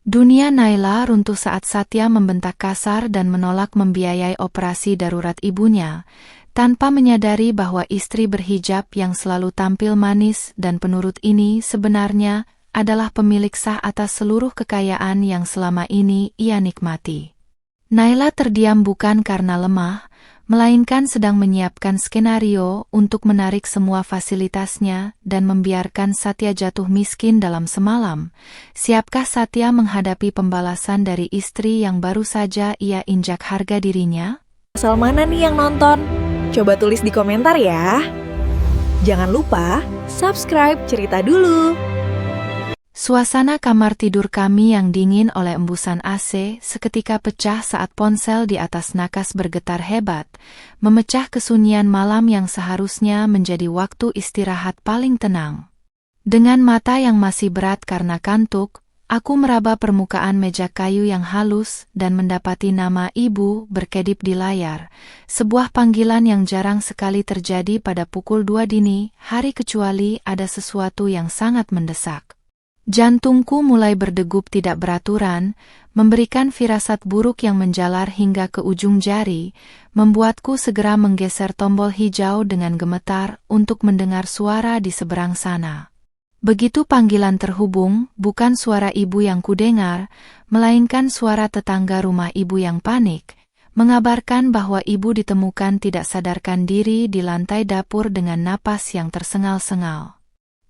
Dunia Naila runtuh saat Satya membentak kasar dan menolak membiayai operasi darurat ibunya, tanpa menyadari bahwa istri berhijab yang selalu tampil manis dan penurut ini sebenarnya adalah pemilik sah atas seluruh kekayaan yang selama ini ia nikmati. Naila terdiam bukan karena lemah, melainkan sedang menyiapkan skenario untuk menarik semua fasilitasnya dan membiarkan Satya jatuh miskin dalam semalam. Siapkah Satya menghadapi pembalasan dari istri yang baru saja ia injak harga dirinya? Asal mana nih yang nonton? Coba tulis di komentar ya. Jangan lupa subscribe Cerita Dulu. Suasana kamar tidur kami yang dingin oleh embusan AC seketika pecah saat ponsel di atas nakas bergetar hebat, memecah kesunyian malam yang seharusnya menjadi waktu istirahat paling tenang. Dengan mata yang masih berat karena kantuk, aku meraba permukaan meja kayu yang halus dan mendapati nama ibu berkedip di layar, sebuah panggilan yang jarang sekali terjadi pada pukul 2 dini hari kecuali ada sesuatu yang sangat mendesak. Jantungku mulai berdegup tidak beraturan, memberikan firasat buruk yang menjalar hingga ke ujung jari, membuatku segera menggeser tombol hijau dengan gemetar untuk mendengar suara di seberang sana. Begitu panggilan terhubung, bukan suara ibu yang kudengar, melainkan suara tetangga rumah ibu yang panik, mengabarkan bahwa ibu ditemukan tidak sadarkan diri di lantai dapur dengan napas yang tersengal-sengal.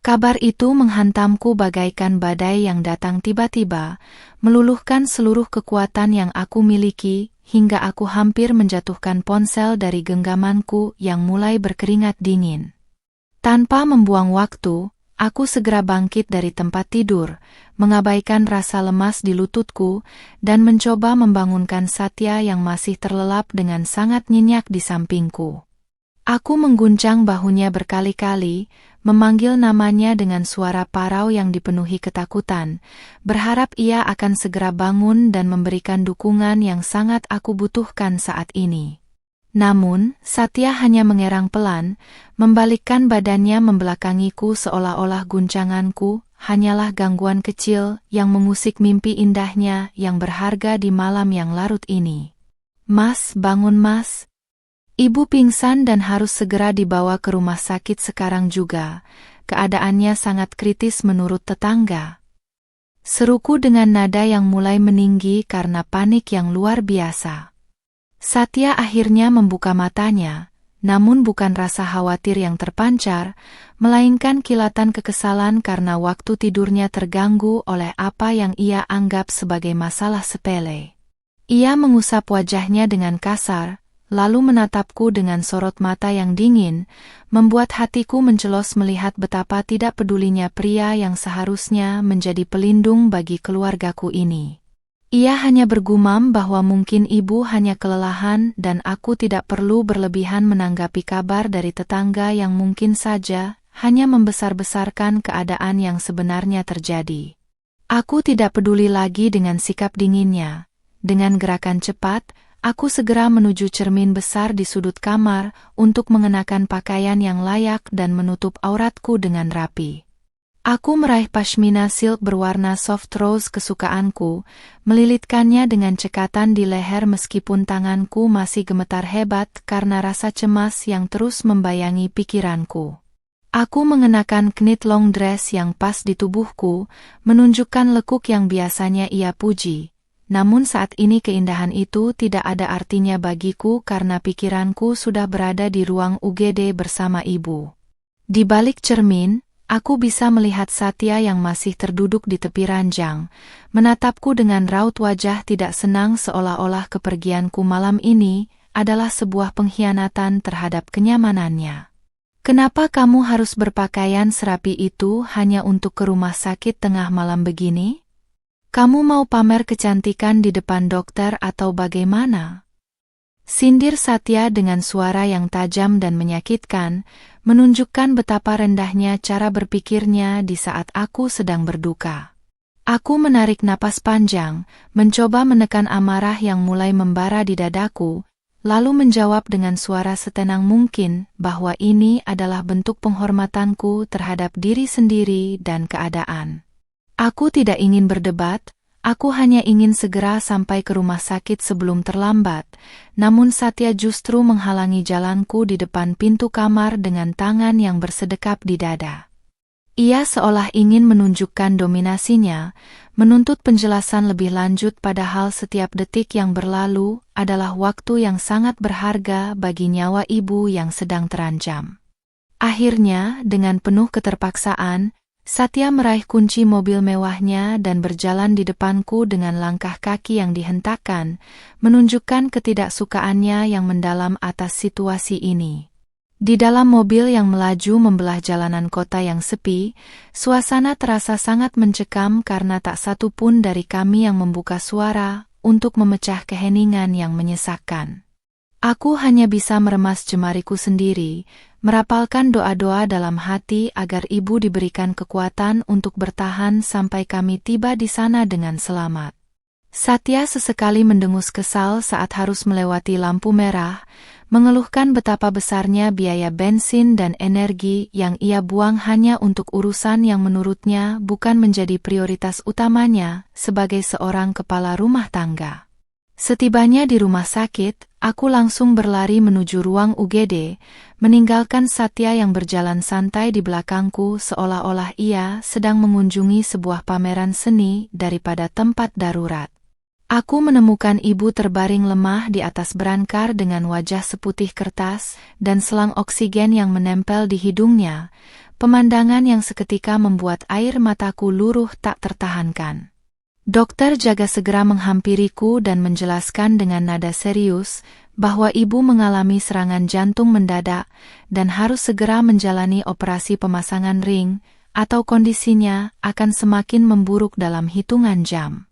Kabar itu menghantamku bagaikan badai yang datang tiba-tiba, meluluhkan seluruh kekuatan yang aku miliki, hingga aku hampir menjatuhkan ponsel dari genggamanku yang mulai berkeringat dingin. Tanpa membuang waktu, aku segera bangkit dari tempat tidur, mengabaikan rasa lemas di lututku, dan mencoba membangunkan Satya yang masih terlelap dengan sangat nyenyak di sampingku. Aku mengguncang bahunya berkali-kali, memanggil namanya dengan suara parau yang dipenuhi ketakutan, berharap ia akan segera bangun dan memberikan dukungan yang sangat aku butuhkan saat ini. Namun, Satya hanya mengerang pelan, membalikkan badannya membelakangiku seolah-olah guncanganku hanyalah gangguan kecil yang mengusik mimpi indahnya yang berharga di malam yang larut ini. "Mas, bangun Mas. Ibu pingsan dan harus segera dibawa ke rumah sakit sekarang juga. Keadaannya sangat kritis menurut tetangga." Seruku dengan nada yang mulai meninggi karena panik yang luar biasa. Satya akhirnya membuka matanya, namun bukan rasa khawatir yang terpancar, melainkan kilatan kekesalan karena waktu tidurnya terganggu oleh apa yang ia anggap sebagai masalah sepele. Ia mengusap wajahnya dengan kasar, lalu menatapku dengan sorot mata yang dingin, membuat hatiku mencelos melihat betapa tidak pedulinya pria yang seharusnya menjadi pelindung bagi keluargaku ini. Ia hanya bergumam bahwa mungkin ibu hanya kelelahan dan aku tidak perlu berlebihan menanggapi kabar dari tetangga yang mungkin saja hanya membesar-besarkan keadaan yang sebenarnya terjadi. Aku tidak peduli lagi dengan sikap dinginnya. Dengan gerakan cepat, aku segera menuju cermin besar di sudut kamar untuk mengenakan pakaian yang layak dan menutup auratku dengan rapi. Aku meraih pashmina silk berwarna soft rose kesukaanku, melilitkannya dengan cekatan di leher meskipun tanganku masih gemetar hebat karena rasa cemas yang terus membayangi pikiranku. Aku mengenakan knit long dress yang pas di tubuhku, menunjukkan lekuk yang biasanya ia puji. Namun saat ini keindahan itu tidak ada artinya bagiku karena pikiranku sudah berada di ruang UGD bersama ibu. Di balik cermin, aku bisa melihat Satya yang masih terduduk di tepi ranjang, menatapku dengan raut wajah tidak senang seolah-olah kepergianku malam ini adalah sebuah pengkhianatan terhadap kenyamanannya. "Kenapa kamu harus berpakaian serapi itu hanya untuk ke rumah sakit tengah malam begini? Kamu mau pamer kecantikan di depan dokter atau bagaimana?" Sindir Satya dengan suara yang tajam dan menyakitkan, menunjukkan betapa rendahnya cara berpikirnya di saat aku sedang berduka. Aku menarik napas panjang, mencoba menekan amarah yang mulai membara di dadaku, lalu menjawab dengan suara setenang mungkin bahwa ini adalah bentuk penghormatanku terhadap diri sendiri dan keadaan. Aku tidak ingin berdebat, Aku hanya ingin segera sampai ke rumah sakit sebelum terlambat, namun Satya justru menghalangi jalanku di depan pintu kamar dengan tangan yang bersedekap di dada. Ia seolah ingin menunjukkan dominasinya, menuntut penjelasan lebih lanjut padahal setiap detik yang berlalu adalah waktu yang sangat berharga bagi nyawa ibu yang sedang terancam. Akhirnya, dengan penuh keterpaksaan, Satya meraih kunci mobil mewahnya dan berjalan di depanku dengan langkah kaki yang dihentakkan, menunjukkan ketidaksukaannya yang mendalam atas situasi ini. Di dalam mobil yang melaju membelah jalanan kota yang sepi, suasana terasa sangat mencekam karena tak satu pun dari kami yang membuka suara untuk memecah keheningan yang menyesakkan. Aku hanya bisa meremas jemariku sendiri, merapalkan doa-doa dalam hati agar ibu diberikan kekuatan untuk bertahan sampai kami tiba di sana dengan selamat. Satya sesekali mendengus kesal saat harus melewati lampu merah, mengeluhkan betapa besarnya biaya bensin dan energi yang ia buang hanya untuk urusan yang menurutnya bukan menjadi prioritas utamanya sebagai seorang kepala rumah tangga. Setibanya di rumah sakit, aku langsung berlari menuju ruang UGD, meninggalkan Satya yang berjalan santai di belakangku seolah-olah ia sedang mengunjungi sebuah pameran seni daripada tempat darurat. Aku menemukan ibu terbaring lemah di atas brankar dengan wajah seputih kertas dan selang oksigen yang menempel di hidungnya, pemandangan yang seketika membuat air mataku luruh tak tertahankan. Dokter jaga segera menghampiriku dan menjelaskan dengan nada serius bahwa ibu mengalami serangan jantung mendadak dan harus segera menjalani operasi pemasangan ring, atau kondisinya akan semakin memburuk dalam hitungan jam.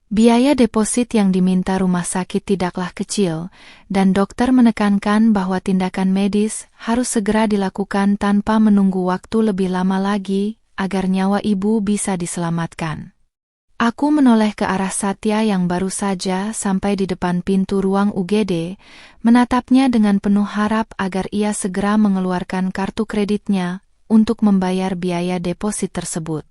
Biaya deposit yang diminta rumah sakit tidaklah kecil, dan dokter menekankan bahwa tindakan medis harus segera dilakukan tanpa menunggu waktu lebih lama lagi agar nyawa ibu bisa diselamatkan. Aku menoleh ke arah Satya yang baru saja sampai di depan pintu ruang UGD, menatapnya dengan penuh harap agar ia segera mengeluarkan kartu kreditnya untuk membayar biaya deposit tersebut.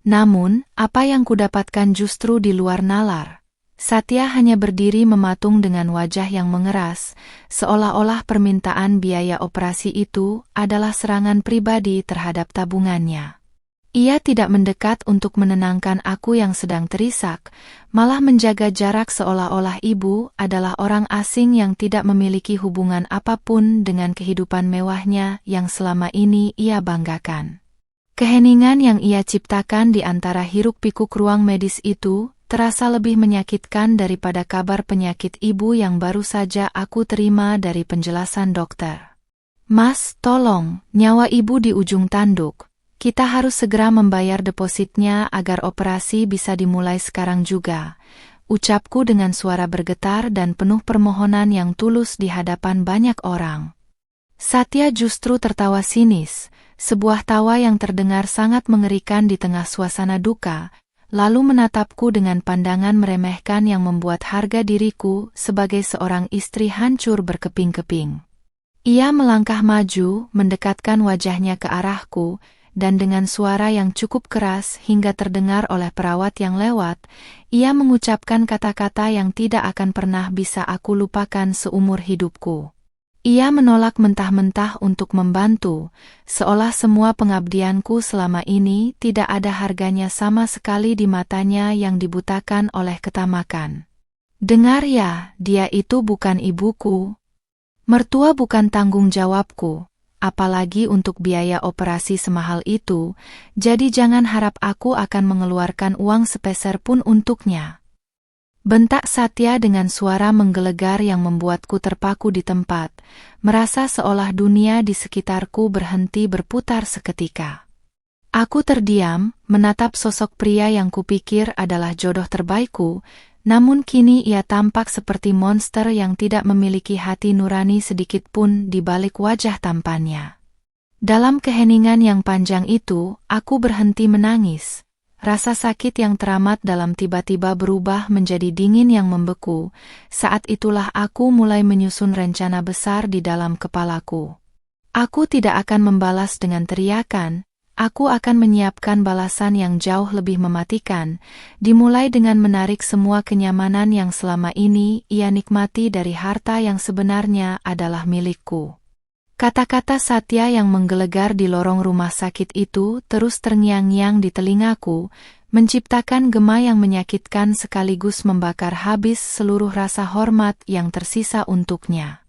Namun, apa yang kudapatkan justru di luar nalar. Satya hanya berdiri mematung dengan wajah yang mengeras, seolah-olah permintaan biaya operasi itu adalah serangan pribadi terhadap tabungannya. Ia tidak mendekat untuk menenangkan aku yang sedang terisak, malah menjaga jarak seolah-olah ibu adalah orang asing yang tidak memiliki hubungan apapun dengan kehidupan mewahnya yang selama ini ia banggakan. Keheningan yang ia ciptakan di antara hiruk-pikuk ruang medis itu terasa lebih menyakitkan daripada kabar penyakit ibu yang baru saja aku terima dari penjelasan dokter. "Mas, tolong, nyawa ibu di ujung tanduk. Kita harus segera membayar depositnya agar operasi bisa dimulai sekarang juga," ucapku dengan suara bergetar dan penuh permohonan yang tulus di hadapan banyak orang. Satya justru tertawa sinis, sebuah tawa yang terdengar sangat mengerikan di tengah suasana duka, lalu menatapku dengan pandangan meremehkan yang membuat harga diriku sebagai seorang istri hancur berkeping-keping. Ia melangkah maju, mendekatkan wajahnya ke arahku, dan dengan suara yang cukup keras hingga terdengar oleh perawat yang lewat, ia mengucapkan kata-kata yang tidak akan pernah bisa aku lupakan seumur hidupku. Ia menolak mentah-mentah untuk membantu, seolah semua pengabdianku selama ini tidak ada harganya sama sekali di matanya yang dibutakan oleh ketamakan. "Dengar ya, dia itu bukan ibuku. Mertua bukan tanggung jawabku. Apalagi untuk biaya operasi semahal itu, jadi jangan harap aku akan mengeluarkan uang sepeser pun untuknya," bentak Satya dengan suara menggelegar yang membuatku terpaku di tempat, merasa seolah dunia di sekitarku berhenti berputar seketika. Aku terdiam, menatap sosok pria yang kupikir adalah jodoh terbaikku, namun kini ia tampak seperti monster yang tidak memiliki hati nurani sedikit pun di balik wajah tampannya. Dalam keheningan yang panjang itu, aku berhenti menangis. Rasa sakit yang teramat dalam tiba-tiba berubah menjadi dingin yang membeku. Saat itulah aku mulai menyusun rencana besar di dalam kepalaku. Aku tidak akan membalas dengan teriakan, aku akan menyiapkan balasan yang jauh lebih mematikan, dimulai dengan menarik semua kenyamanan yang selama ini ia nikmati dari harta yang sebenarnya adalah milikku. Kata-kata Satya yang menggelegar di lorong rumah sakit itu terus terngiang-ngiang di telingaku, menciptakan gema yang menyakitkan sekaligus membakar habis seluruh rasa hormat yang tersisa untuknya.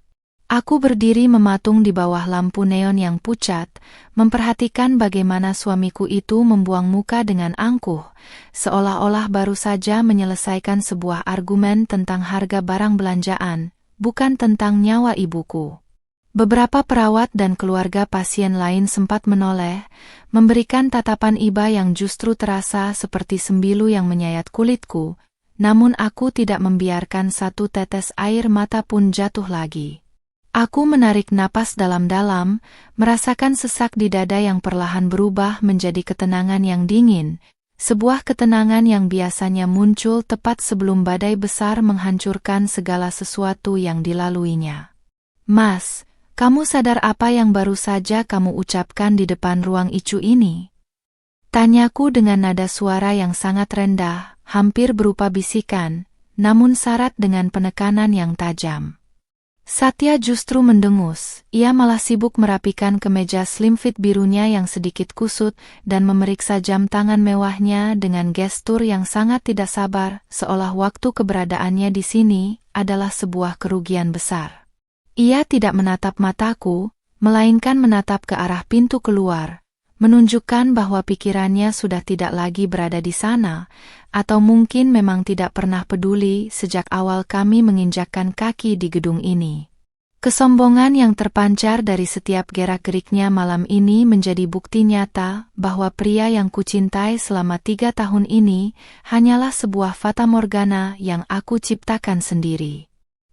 Aku berdiri mematung di bawah lampu neon yang pucat, memperhatikan bagaimana suamiku itu membuang muka dengan angkuh, seolah-olah baru saja menyelesaikan sebuah argumen tentang harga barang belanjaan, bukan tentang nyawa ibuku. Beberapa perawat dan keluarga pasien lain sempat menoleh, memberikan tatapan iba yang justru terasa seperti sembilu yang menyayat kulitku, namun aku tidak membiarkan satu tetes air mata pun jatuh lagi. Aku menarik napas dalam-dalam, merasakan sesak di dada yang perlahan berubah menjadi ketenangan yang dingin, sebuah ketenangan yang biasanya muncul tepat sebelum badai besar menghancurkan segala sesuatu yang dilaluinya. Mas, kamu sadar apa yang baru saja kamu ucapkan di depan ruang ICU ini? Tanyaku dengan nada suara yang sangat rendah, hampir berupa bisikan, namun syarat dengan penekanan yang tajam. Satya justru mendengus, ia malah sibuk merapikan kemeja slim fit birunya yang sedikit kusut dan memeriksa jam tangan mewahnya dengan gestur yang sangat tidak sabar, seolah waktu keberadaannya di sini adalah sebuah kerugian besar. Ia tidak menatap mataku, melainkan menatap ke arah pintu keluar, menunjukkan bahwa pikirannya sudah tidak lagi berada di sana, atau mungkin memang tidak pernah peduli sejak awal kami menginjakkan kaki di gedung ini. Kesombongan yang terpancar dari setiap gerak-geriknya malam ini menjadi bukti nyata bahwa pria yang kucintai selama 3 tahun ini hanyalah sebuah fatamorgana yang aku ciptakan sendiri.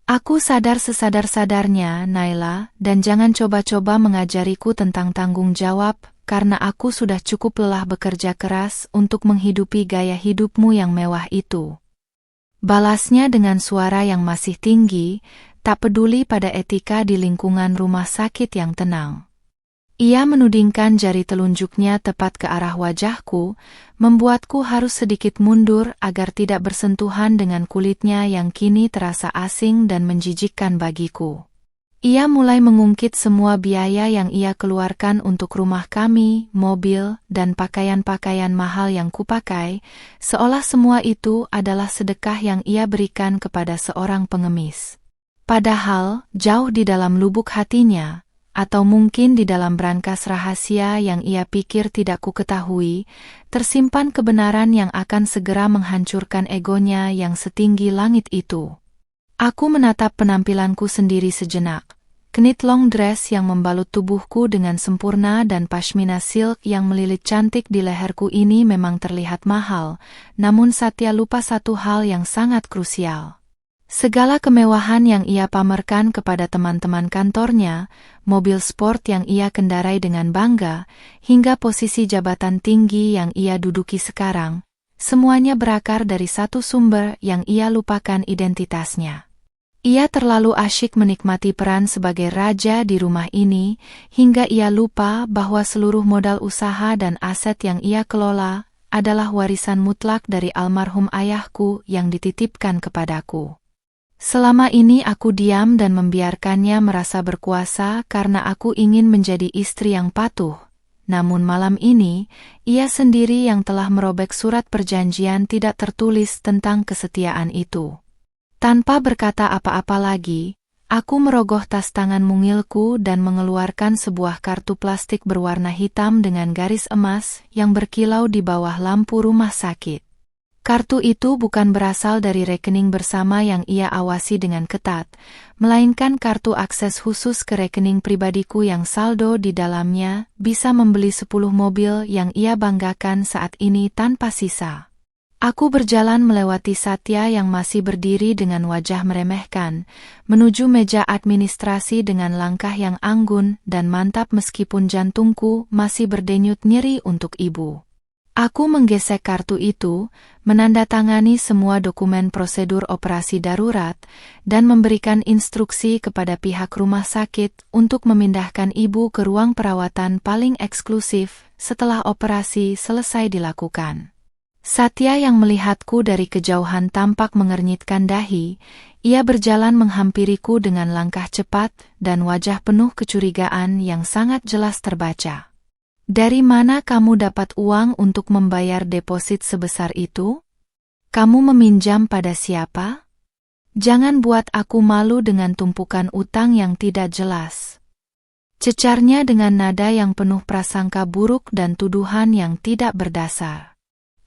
Aku sadar sesadar-sadarnya, Naila, dan jangan coba-coba mengajariku tentang tanggung jawab, karena aku sudah cukup lelah bekerja keras untuk menghidupi gaya hidupmu yang mewah itu. Balasnya dengan suara yang masih tinggi, tak peduli pada etika di lingkungan rumah sakit yang tenang. Ia menudingkan jari telunjuknya tepat ke arah wajahku, membuatku harus sedikit mundur agar tidak bersentuhan dengan kulitnya yang kini terasa asing dan menjijikkan bagiku. Ia mulai mengungkit semua biaya yang ia keluarkan untuk rumah kami, mobil, dan pakaian-pakaian mahal yang kupakai, seolah semua itu adalah sedekah yang ia berikan kepada seorang pengemis. Padahal, jauh di dalam lubuk hatinya, atau mungkin di dalam brankas rahasia yang ia pikir tidak kuketahui, tersimpan kebenaran yang akan segera menghancurkan egonya yang setinggi langit itu. Aku menatap penampilanku sendiri sejenak. Knit long dress yang membalut tubuhku dengan sempurna dan pashmina silk yang melilit cantik di leherku ini memang terlihat mahal, namun Satya lupa satu hal yang sangat krusial. Segala kemewahan yang ia pamerkan kepada teman-teman kantornya, mobil sport yang ia kendarai dengan bangga, hingga posisi jabatan tinggi yang ia duduki sekarang, semuanya berakar dari satu sumber yang ia lupakan identitasnya. Ia terlalu asyik menikmati peran sebagai raja di rumah ini, hingga ia lupa bahwa seluruh modal usaha dan aset yang ia kelola adalah warisan mutlak dari almarhum ayahku yang dititipkan kepadaku. Selama ini aku diam dan membiarkannya merasa berkuasa karena aku ingin menjadi istri yang patuh. Namun malam ini, ia sendiri yang telah merobek surat perjanjian tidak tertulis tentang kesetiaan itu. Tanpa berkata apa-apa lagi, aku merogoh tas tangan mungilku dan mengeluarkan sebuah kartu plastik berwarna hitam dengan garis emas yang berkilau di bawah lampu rumah sakit. Kartu itu bukan berasal dari rekening bersama yang ia awasi dengan ketat, melainkan kartu akses khusus ke rekening pribadiku yang saldo di dalamnya bisa membeli 10 mobil yang ia banggakan saat ini tanpa sisa. Aku berjalan melewati Satya yang masih berdiri dengan wajah meremehkan, menuju meja administrasi dengan langkah yang anggun dan mantap meskipun jantungku masih berdenyut nyeri untuk ibu. Aku menggesek kartu itu, menandatangani semua dokumen prosedur operasi darurat, dan memberikan instruksi kepada pihak rumah sakit untuk memindahkan ibu ke ruang perawatan paling eksklusif setelah operasi selesai dilakukan. Satya yang melihatku dari kejauhan tampak mengernyitkan dahi. Ia berjalan menghampiriku dengan langkah cepat dan wajah penuh kecurigaan yang sangat jelas terbaca. Dari mana kamu dapat uang untuk membayar deposit sebesar itu? Kamu meminjam pada siapa? Jangan buat aku malu dengan tumpukan utang yang tidak jelas. Cecarnya dengan nada yang penuh prasangka buruk dan tuduhan yang tidak berdasar.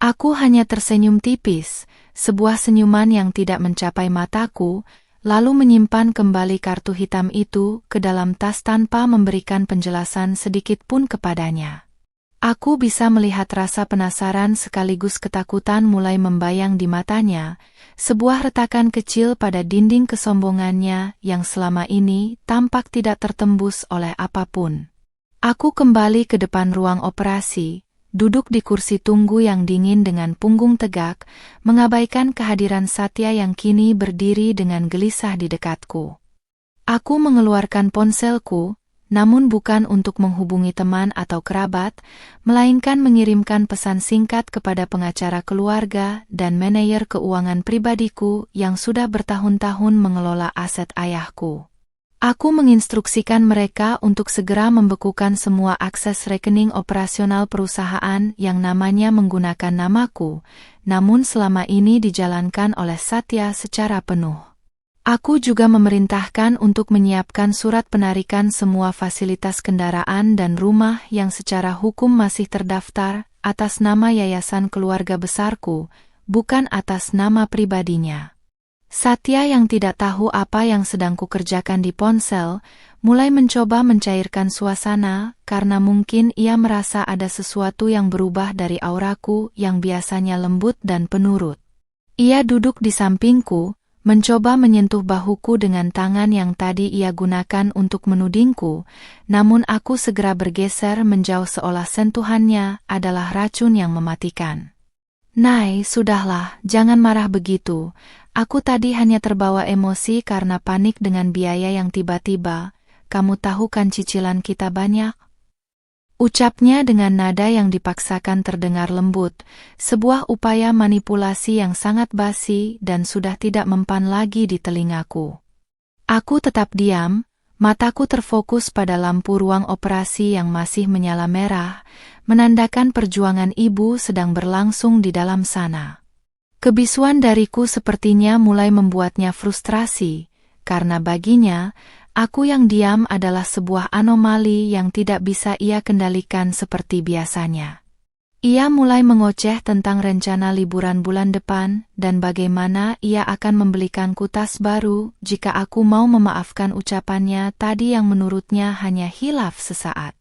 Aku hanya tersenyum tipis, sebuah senyuman yang tidak mencapai mataku, lalu menyimpan kembali kartu hitam itu ke dalam tas tanpa memberikan penjelasan sedikit pun kepadanya. Aku bisa melihat rasa penasaran sekaligus ketakutan mulai membayang di matanya, sebuah retakan kecil pada dinding kesombongannya yang selama ini tampak tidak tertembus oleh apapun. Aku kembali ke depan ruang operasi, duduk di kursi tunggu yang dingin dengan punggung tegak, mengabaikan kehadiran Satya yang kini berdiri dengan gelisah di dekatku. Aku mengeluarkan ponselku, namun bukan untuk menghubungi teman atau kerabat, melainkan mengirimkan pesan singkat kepada pengacara keluarga dan manajer keuangan pribadiku yang sudah bertahun-tahun mengelola aset ayahku. Aku menginstruksikan mereka untuk segera membekukan semua akses rekening operasional perusahaan yang namanya menggunakan namaku, namun selama ini dijalankan oleh Satya secara penuh. Aku juga memerintahkan untuk menyiapkan surat penarikan semua fasilitas kendaraan dan rumah yang secara hukum masih terdaftar atas nama yayasan keluarga besarku, bukan atas nama pribadinya. Satya yang tidak tahu apa yang sedang kukerjakan di ponsel, mulai mencoba mencairkan suasana karena mungkin ia merasa ada sesuatu yang berubah dari auraku yang biasanya lembut dan penurut. Ia duduk di sampingku, mencoba menyentuh bahuku dengan tangan yang tadi ia gunakan untuk menudingku, namun aku segera bergeser menjauh seolah sentuhannya adalah racun yang mematikan. Nay, sudahlah, jangan marah begitu. Aku tadi hanya terbawa emosi karena panik dengan biaya yang tiba-tiba. Kamu tahu kan cicilan kita banyak? Ucapnya dengan nada yang dipaksakan terdengar lembut, sebuah upaya manipulasi yang sangat basi dan sudah tidak mempan lagi di telingaku. Aku tetap diam, mataku terfokus pada lampu ruang operasi yang masih menyala merah, menandakan perjuangan ibu sedang berlangsung di dalam sana. Kebisuan dariku sepertinya mulai membuatnya frustrasi, karena baginya, aku yang diam adalah sebuah anomali yang tidak bisa ia kendalikan seperti biasanya. Ia mulai mengoceh tentang rencana liburan bulan depan dan bagaimana ia akan membelikanku tas baru jika aku mau memaafkan ucapannya tadi yang menurutnya hanya hilaf sesaat.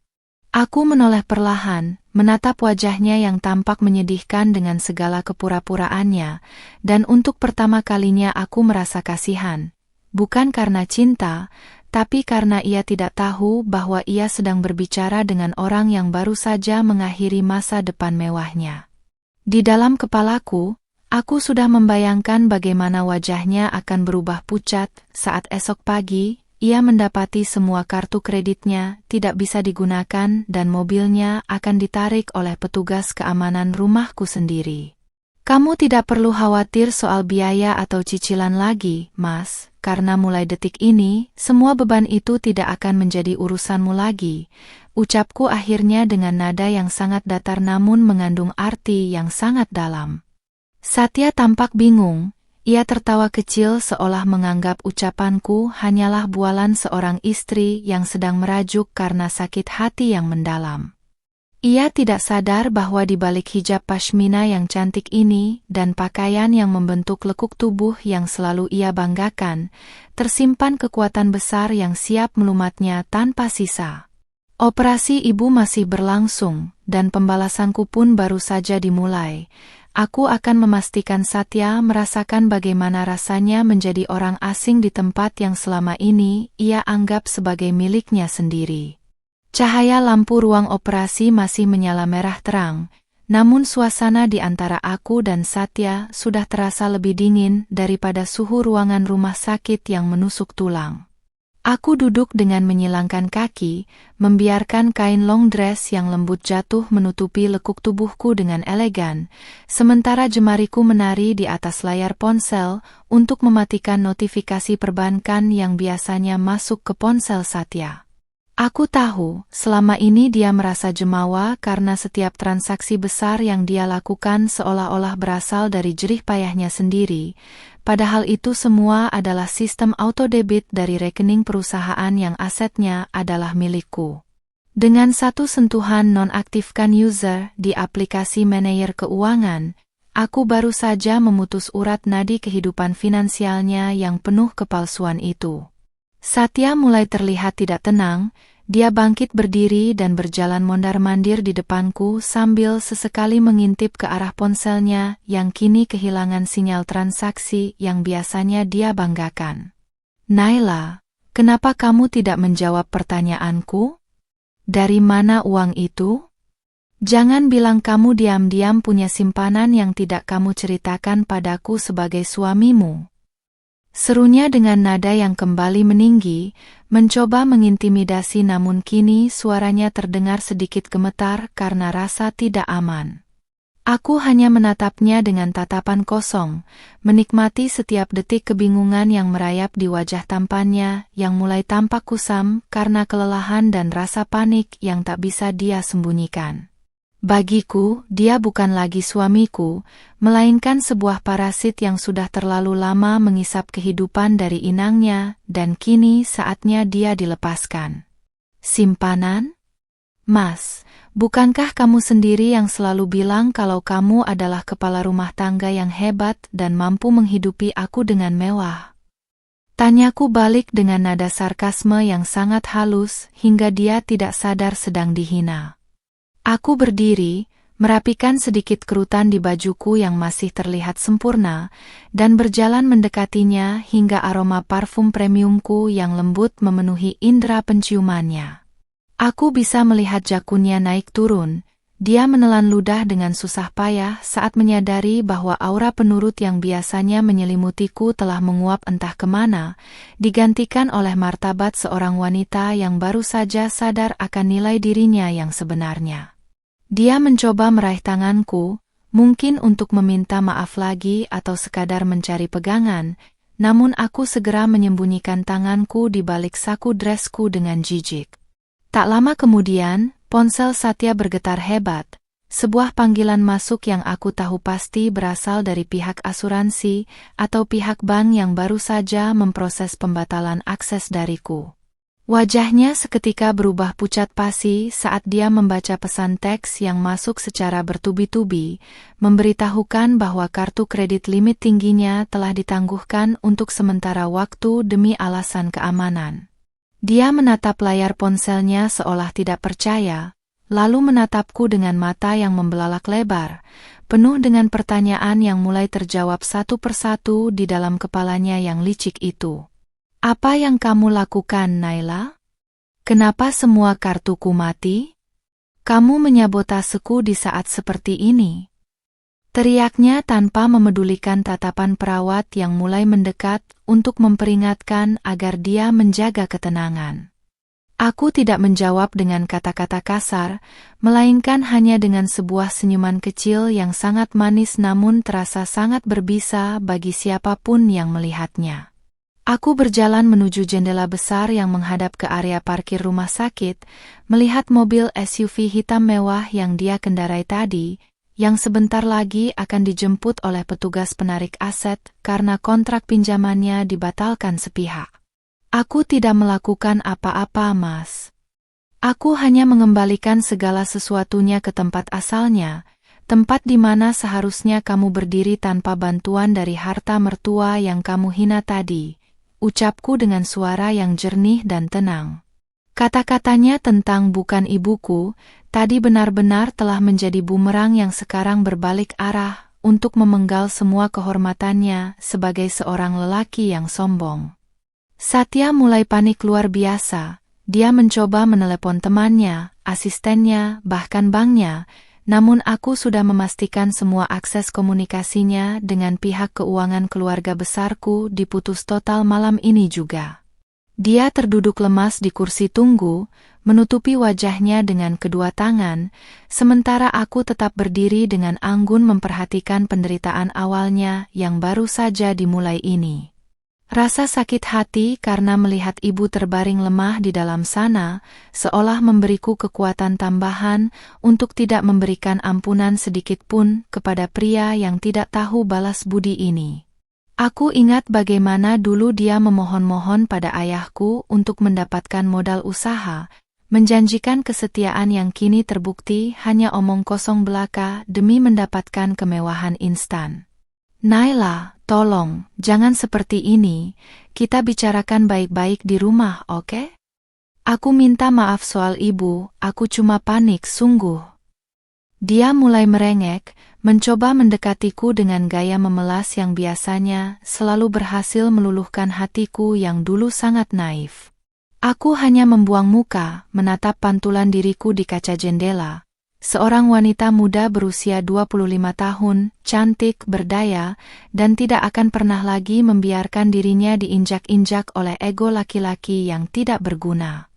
Aku menoleh perlahan, menatap wajahnya yang tampak menyedihkan dengan segala kepura-puraannya, dan untuk pertama kalinya aku merasa kasihan. Bukan karena cinta, tapi karena ia tidak tahu bahwa ia sedang berbicara dengan orang yang baru saja mengakhiri masa depan mewahnya. Di dalam kepalaku, aku sudah membayangkan bagaimana wajahnya akan berubah pucat saat esok pagi ia mendapati semua kartu kreditnya tidak bisa digunakan dan mobilnya akan ditarik oleh petugas keamanan rumahku sendiri. Kamu tidak perlu khawatir soal biaya atau cicilan lagi, Mas, karena mulai detik ini, semua beban itu tidak akan menjadi urusanmu lagi. Ucapku akhirnya dengan nada yang sangat datar namun mengandung arti yang sangat dalam. Satya tampak bingung. Ia tertawa kecil seolah menganggap ucapanku hanyalah bualan seorang istri yang sedang merajuk karena sakit hati yang mendalam. Ia tidak sadar bahwa di balik hijab pashmina yang cantik ini dan pakaian yang membentuk lekuk tubuh yang selalu ia banggakan, tersimpan kekuatan besar yang siap melumatnya tanpa sisa. Operasi ibu masih berlangsung, dan pembalasanku pun baru saja dimulai. Aku akan memastikan Satya merasakan bagaimana rasanya menjadi orang asing di tempat yang selama ini ia anggap sebagai miliknya sendiri. Cahaya lampu ruang operasi masih menyala merah terang, Namun suasana di antara aku dan Satya sudah terasa lebih dingin daripada suhu ruangan rumah sakit yang menusuk tulang. Aku duduk dengan menyilangkan kaki, membiarkan kain long dress yang lembut jatuh menutupi lekuk tubuhku dengan elegan, sementara jemariku menari di atas layar ponsel untuk mematikan notifikasi perbankan yang biasanya masuk ke ponsel Satya. Aku tahu, selama ini dia merasa jemawa karena setiap transaksi besar yang dia lakukan seolah-olah berasal dari jerih payahnya sendiri, padahal itu semua adalah sistem autodebit dari rekening perusahaan yang asetnya adalah milikku. Dengan satu sentuhan nonaktifkan user di aplikasi manajer keuangan, aku baru saja memutus urat nadi kehidupan finansialnya yang penuh kepalsuan itu. Satya mulai terlihat tidak tenang. Dia bangkit berdiri dan berjalan mondar-mandir di depanku sambil sesekali mengintip ke arah ponselnya yang kini kehilangan sinyal transaksi yang biasanya dia banggakan. "Naila, kenapa kamu tidak menjawab pertanyaanku? Dari mana uang itu? Jangan bilang kamu diam-diam punya simpanan yang tidak kamu ceritakan padaku sebagai suamimu." Serunya dengan nada yang kembali meninggi, mencoba mengintimidasi, namun kini suaranya terdengar sedikit gemetar karena rasa tidak aman. Aku hanya menatapnya dengan tatapan kosong, menikmati setiap detik kebingungan yang merayap di wajah tampannya yang mulai tampak kusam karena kelelahan dan rasa panik yang tak bisa dia sembunyikan. Bagiku, dia bukan lagi suamiku, melainkan sebuah parasit yang sudah terlalu lama mengisap kehidupan dari inangnya, dan kini saatnya dia dilepaskan. "Simpanan? Mas, bukankah kamu sendiri yang selalu bilang kalau kamu adalah kepala rumah tangga yang hebat dan mampu menghidupi aku dengan mewah?" Tanyaku balik dengan nada sarkasme yang sangat halus hingga dia tidak sadar sedang dihina. Aku berdiri, merapikan sedikit kerutan di bajuku yang masih terlihat sempurna, dan berjalan mendekatinya hingga aroma parfum premiumku yang lembut memenuhi indera penciumannya. Aku bisa melihat jakunnya naik turun. Dia menelan ludah dengan susah payah saat menyadari bahwa aura penurut yang biasanya menyelimutiku telah menguap entah kemana, digantikan oleh martabat seorang wanita yang baru saja sadar akan nilai dirinya yang sebenarnya. Dia mencoba meraih tanganku, mungkin untuk meminta maaf lagi atau sekadar mencari pegangan, namun aku segera menyembunyikan tanganku di balik saku dresku dengan jijik. Tak lama kemudian, ponsel Satya bergetar hebat. Sebuah panggilan masuk yang aku tahu pasti berasal dari pihak asuransi atau pihak bank yang baru saja memproses pembatalan akses dariku. Wajahnya seketika berubah pucat pasi saat dia membaca pesan teks yang masuk secara bertubi-tubi, memberitahukan bahwa kartu kredit limit tingginya telah ditangguhkan untuk sementara waktu demi alasan keamanan. Dia menatap layar ponselnya seolah tidak percaya, lalu menatapku dengan mata yang membelalak lebar, penuh dengan pertanyaan yang mulai terjawab satu persatu di dalam kepalanya yang licik itu. "Apa yang kamu lakukan, Naila? Kenapa semua kartuku mati? Kamu menyabotaseku di saat seperti ini?" Teriaknya tanpa memedulikan tatapan perawat yang mulai mendekat untuk memperingatkan agar dia menjaga ketenangan. Aku tidak menjawab dengan kata-kata kasar, melainkan hanya dengan sebuah senyuman kecil yang sangat manis namun terasa sangat berbisa bagi siapapun yang melihatnya. Aku berjalan menuju jendela besar yang menghadap ke area parkir rumah sakit, melihat mobil SUV hitam mewah yang dia kendarai tadi, yang sebentar lagi akan dijemput oleh petugas penarik aset karena kontrak pinjamannya dibatalkan sepihak. "Aku tidak melakukan apa-apa, Mas. Aku hanya mengembalikan segala sesuatunya ke tempat asalnya, tempat di mana seharusnya kamu berdiri tanpa bantuan dari harta mertua yang kamu hina tadi," ucapku dengan suara yang jernih dan tenang. Kata-katanya tentang bukan ibuku, tadi benar-benar telah menjadi bumerang yang sekarang berbalik arah untuk memenggal semua kehormatannya sebagai seorang lelaki yang sombong. Satya mulai panik luar biasa. Dia mencoba menelepon temannya, asistennya, bahkan banknya, namun aku sudah memastikan semua akses komunikasinya dengan pihak keuangan keluarga besarku diputus total malam ini juga. Dia terduduk lemas di kursi tunggu, menutupi wajahnya dengan kedua tangan, sementara aku tetap berdiri dengan anggun memperhatikan penderitaan awalnya yang baru saja dimulai ini. Rasa sakit hati karena melihat ibu terbaring lemah di dalam sana, seolah memberiku kekuatan tambahan untuk tidak memberikan ampunan sedikit pun kepada pria yang tidak tahu balas budi ini. Aku ingat bagaimana dulu dia memohon-mohon pada ayahku untuk mendapatkan modal usaha, menjanjikan kesetiaan yang kini terbukti hanya omong kosong belaka demi mendapatkan kemewahan instan. Naila, tolong, jangan seperti ini, kita bicarakan baik-baik di rumah, oke? Aku minta maaf soal ibu, aku cuma panik, sungguh. Dia mulai merengek, mencoba mendekatiku dengan gaya memelas yang biasanya selalu berhasil meluluhkan hatiku yang dulu sangat naif. Aku hanya membuang muka, menatap pantulan diriku di kaca jendela. Seorang wanita muda berusia 25 tahun, cantik, berdaya, dan tidak akan pernah lagi membiarkan dirinya diinjak-injak oleh ego laki-laki yang tidak berguna.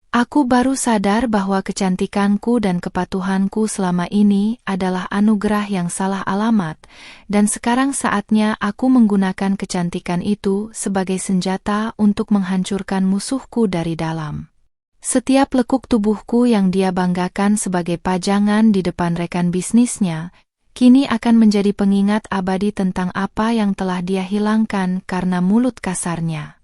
Aku baru sadar bahwa kecantikanku dan kepatuhanku selama ini adalah anugerah yang salah alamat, dan sekarang saatnya aku menggunakan kecantikan itu sebagai senjata untuk menghancurkan musuhku dari dalam. Setiap lekuk tubuhku yang dia banggakan sebagai pajangan di depan rekan bisnisnya, kini akan menjadi pengingat abadi tentang apa yang telah dia hilangkan karena mulut kasarnya.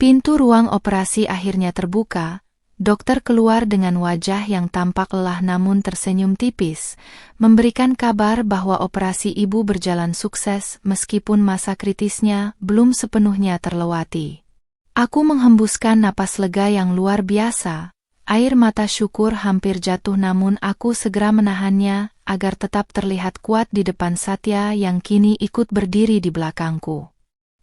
Pintu ruang operasi akhirnya terbuka, dokter keluar dengan wajah yang tampak lelah namun tersenyum tipis, memberikan kabar bahwa operasi ibu berjalan sukses meskipun masa kritisnya belum sepenuhnya terlewati. Aku menghembuskan napas lega yang luar biasa, air mata syukur hampir jatuh namun aku segera menahannya agar tetap terlihat kuat di depan Satya yang kini ikut berdiri di belakangku.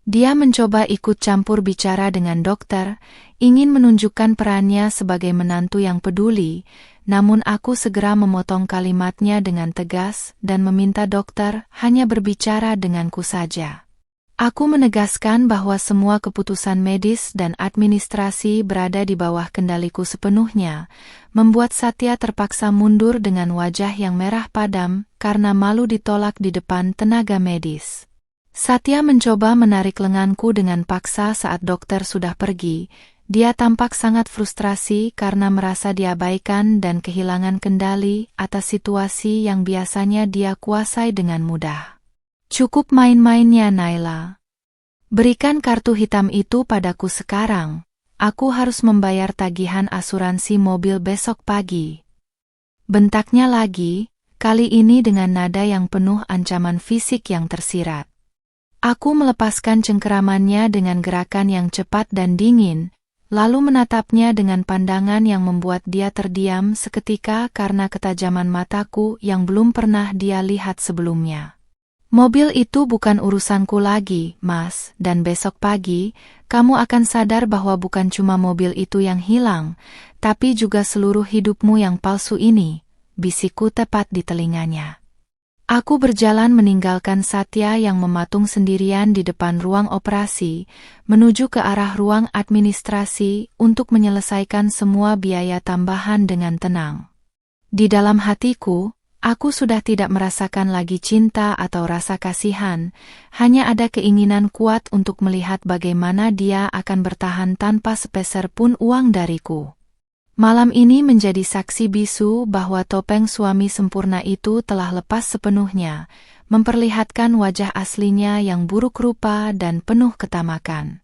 Dia mencoba ikut campur bicara dengan dokter, ingin menunjukkan perannya sebagai menantu yang peduli, namun aku segera memotong kalimatnya dengan tegas dan meminta dokter hanya berbicara denganku saja. Aku menegaskan bahwa semua keputusan medis dan administrasi berada di bawah kendaliku sepenuhnya, membuat Satya terpaksa mundur dengan wajah yang merah padam karena malu ditolak di depan tenaga medis. Satya mencoba menarik lenganku dengan paksa saat dokter sudah pergi. Dia tampak sangat frustrasi karena merasa diabaikan dan kehilangan kendali atas situasi yang biasanya dia kuasai dengan mudah. Cukup main-mainnya, Naila. Berikan kartu hitam itu padaku sekarang. Aku harus membayar tagihan asuransi mobil besok pagi. Bentaknya lagi, kali ini dengan nada yang penuh ancaman fisik yang tersirat. Aku melepaskan cengkeramannya dengan gerakan yang cepat dan dingin, lalu menatapnya dengan pandangan yang membuat dia terdiam seketika karena ketajaman mataku yang belum pernah dia lihat sebelumnya. Mobil itu bukan urusanku lagi, Mas, dan besok pagi, kamu akan sadar bahwa bukan cuma mobil itu yang hilang, tapi juga seluruh hidupmu yang palsu ini, bisikku tepat di telinganya. Aku berjalan meninggalkan Satya yang mematung sendirian di depan ruang operasi, menuju ke arah ruang administrasi untuk menyelesaikan semua biaya tambahan dengan tenang. Di dalam hatiku, aku sudah tidak merasakan lagi cinta atau rasa kasihan, hanya ada keinginan kuat untuk melihat bagaimana dia akan bertahan tanpa sepeser pun uang dariku. Malam ini menjadi saksi bisu bahwa topeng suami sempurna itu telah lepas sepenuhnya, memperlihatkan wajah aslinya yang buruk rupa dan penuh ketamakan.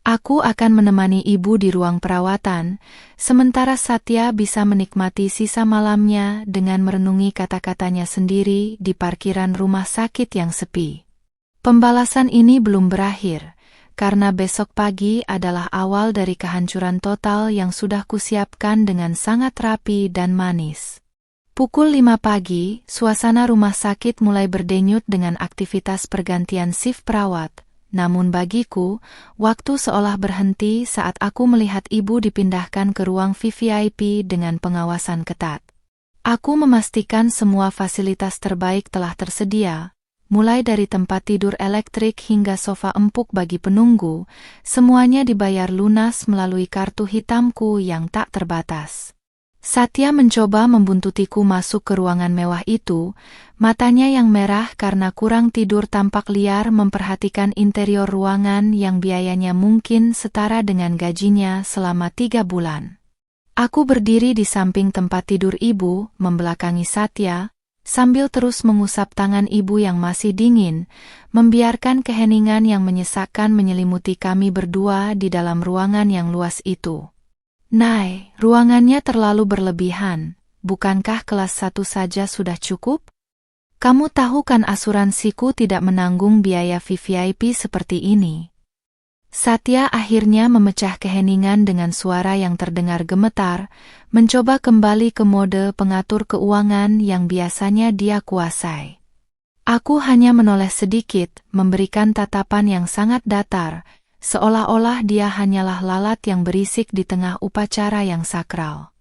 Aku akan menemani ibu di ruang perawatan, sementara Satya bisa menikmati sisa malamnya dengan merenungi kata-katanya sendiri di parkiran rumah sakit yang sepi. Pembalasan ini belum berakhir, karena besok pagi adalah awal dari kehancuran total yang sudah kusiapkan dengan sangat rapi dan manis. Pukul 5 pagi, suasana rumah sakit mulai berdenyut dengan aktivitas pergantian shift perawat. Namun bagiku, waktu seolah berhenti saat aku melihat ibu dipindahkan ke ruang VVIP dengan pengawasan ketat. Aku memastikan semua fasilitas terbaik telah tersedia, mulai dari tempat tidur elektrik hingga sofa empuk bagi penunggu, semuanya dibayar lunas melalui kartu hitamku yang tak terbatas. Satya mencoba membuntutiku masuk ke ruangan mewah itu, matanya yang merah karena kurang tidur tampak liar memperhatikan interior ruangan yang biayanya mungkin setara dengan gajinya selama 3 bulan. Aku berdiri di samping tempat tidur ibu, membelakangi Satya, sambil terus mengusap tangan ibu yang masih dingin, membiarkan keheningan yang menyesakkan menyelimuti kami berdua di dalam ruangan yang luas itu. Nay, ruangannya terlalu berlebihan, bukankah kelas 1 saja sudah cukup? Kamu tahu kan asuransiku tidak menanggung biaya VVIP seperti ini. Satya akhirnya memecah keheningan dengan suara yang terdengar gemetar, mencoba kembali ke mode pengatur keuangan yang biasanya dia kuasai. Aku hanya menoleh sedikit, memberikan tatapan yang sangat datar, seolah-olah dia hanyalah lalat yang berisik di tengah upacara yang sakral.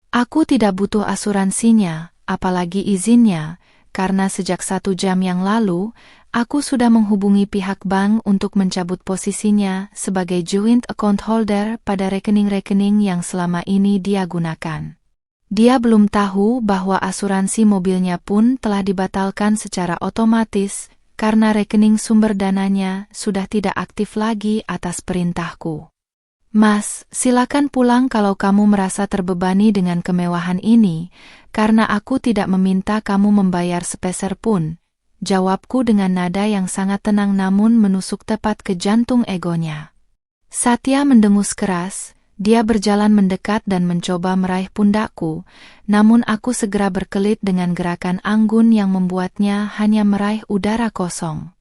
Aku tidak butuh asuransinya, apalagi izinnya, karena sejak 1 jam yang lalu, aku sudah menghubungi pihak bank untuk mencabut posisinya sebagai joint account holder pada rekening-rekening yang selama ini dia gunakan. Dia belum tahu bahwa asuransi mobilnya pun telah dibatalkan secara otomatis, karena rekening sumber dananya sudah tidak aktif lagi atas perintahku. Mas, silakan pulang kalau kamu merasa terbebani dengan kemewahan ini, karena aku tidak meminta kamu membayar sepeser pun, jawabku dengan nada yang sangat tenang namun menusuk tepat ke jantung egonya. Satya mendengus keras, dia berjalan mendekat dan mencoba meraih pundakku, namun aku segera berkelit dengan gerakan anggun yang membuatnya hanya meraih udara kosong.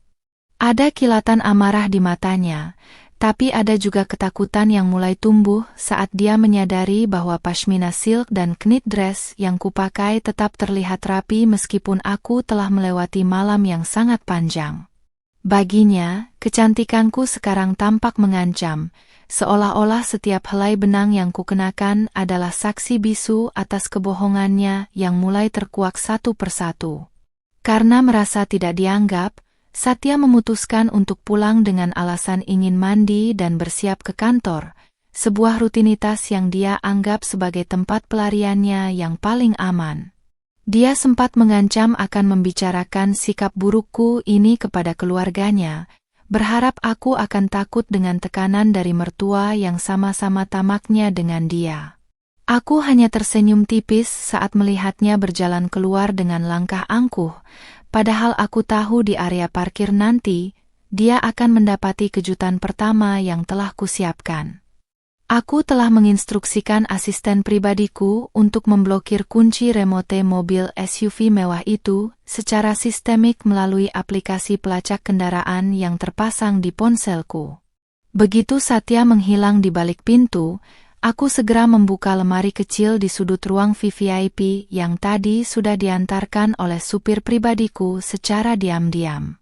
Ada kilatan amarah di matanya, tapi ada juga ketakutan yang mulai tumbuh saat dia menyadari bahwa pashmina silk dan knit dress yang kupakai tetap terlihat rapi meskipun aku telah melewati malam yang sangat panjang. Baginya, kecantikanku sekarang tampak mengancam, seolah-olah setiap helai benang yang kukenakan adalah saksi bisu atas kebohongannya yang mulai terkuak satu persatu. Karena merasa tidak dianggap, Satya memutuskan untuk pulang dengan alasan ingin mandi dan bersiap ke kantor, sebuah rutinitas yang dia anggap sebagai tempat pelariannya yang paling aman. Dia sempat mengancam akan membicarakan sikap burukku ini kepada keluarganya, berharap aku akan takut dengan tekanan dari mertua yang sama-sama tamaknya dengan dia. Aku hanya tersenyum tipis saat melihatnya berjalan keluar dengan langkah angkuh, padahal aku tahu di area parkir nanti, dia akan mendapati kejutan pertama yang telah kusiapkan. Aku telah menginstruksikan asisten pribadiku untuk memblokir kunci remote mobil SUV mewah itu secara sistemik melalui aplikasi pelacak kendaraan yang terpasang di ponselku. Begitu Satya menghilang di balik pintu, aku segera membuka lemari kecil di sudut ruang VVIP yang tadi sudah diantarkan oleh supir pribadiku secara diam-diam.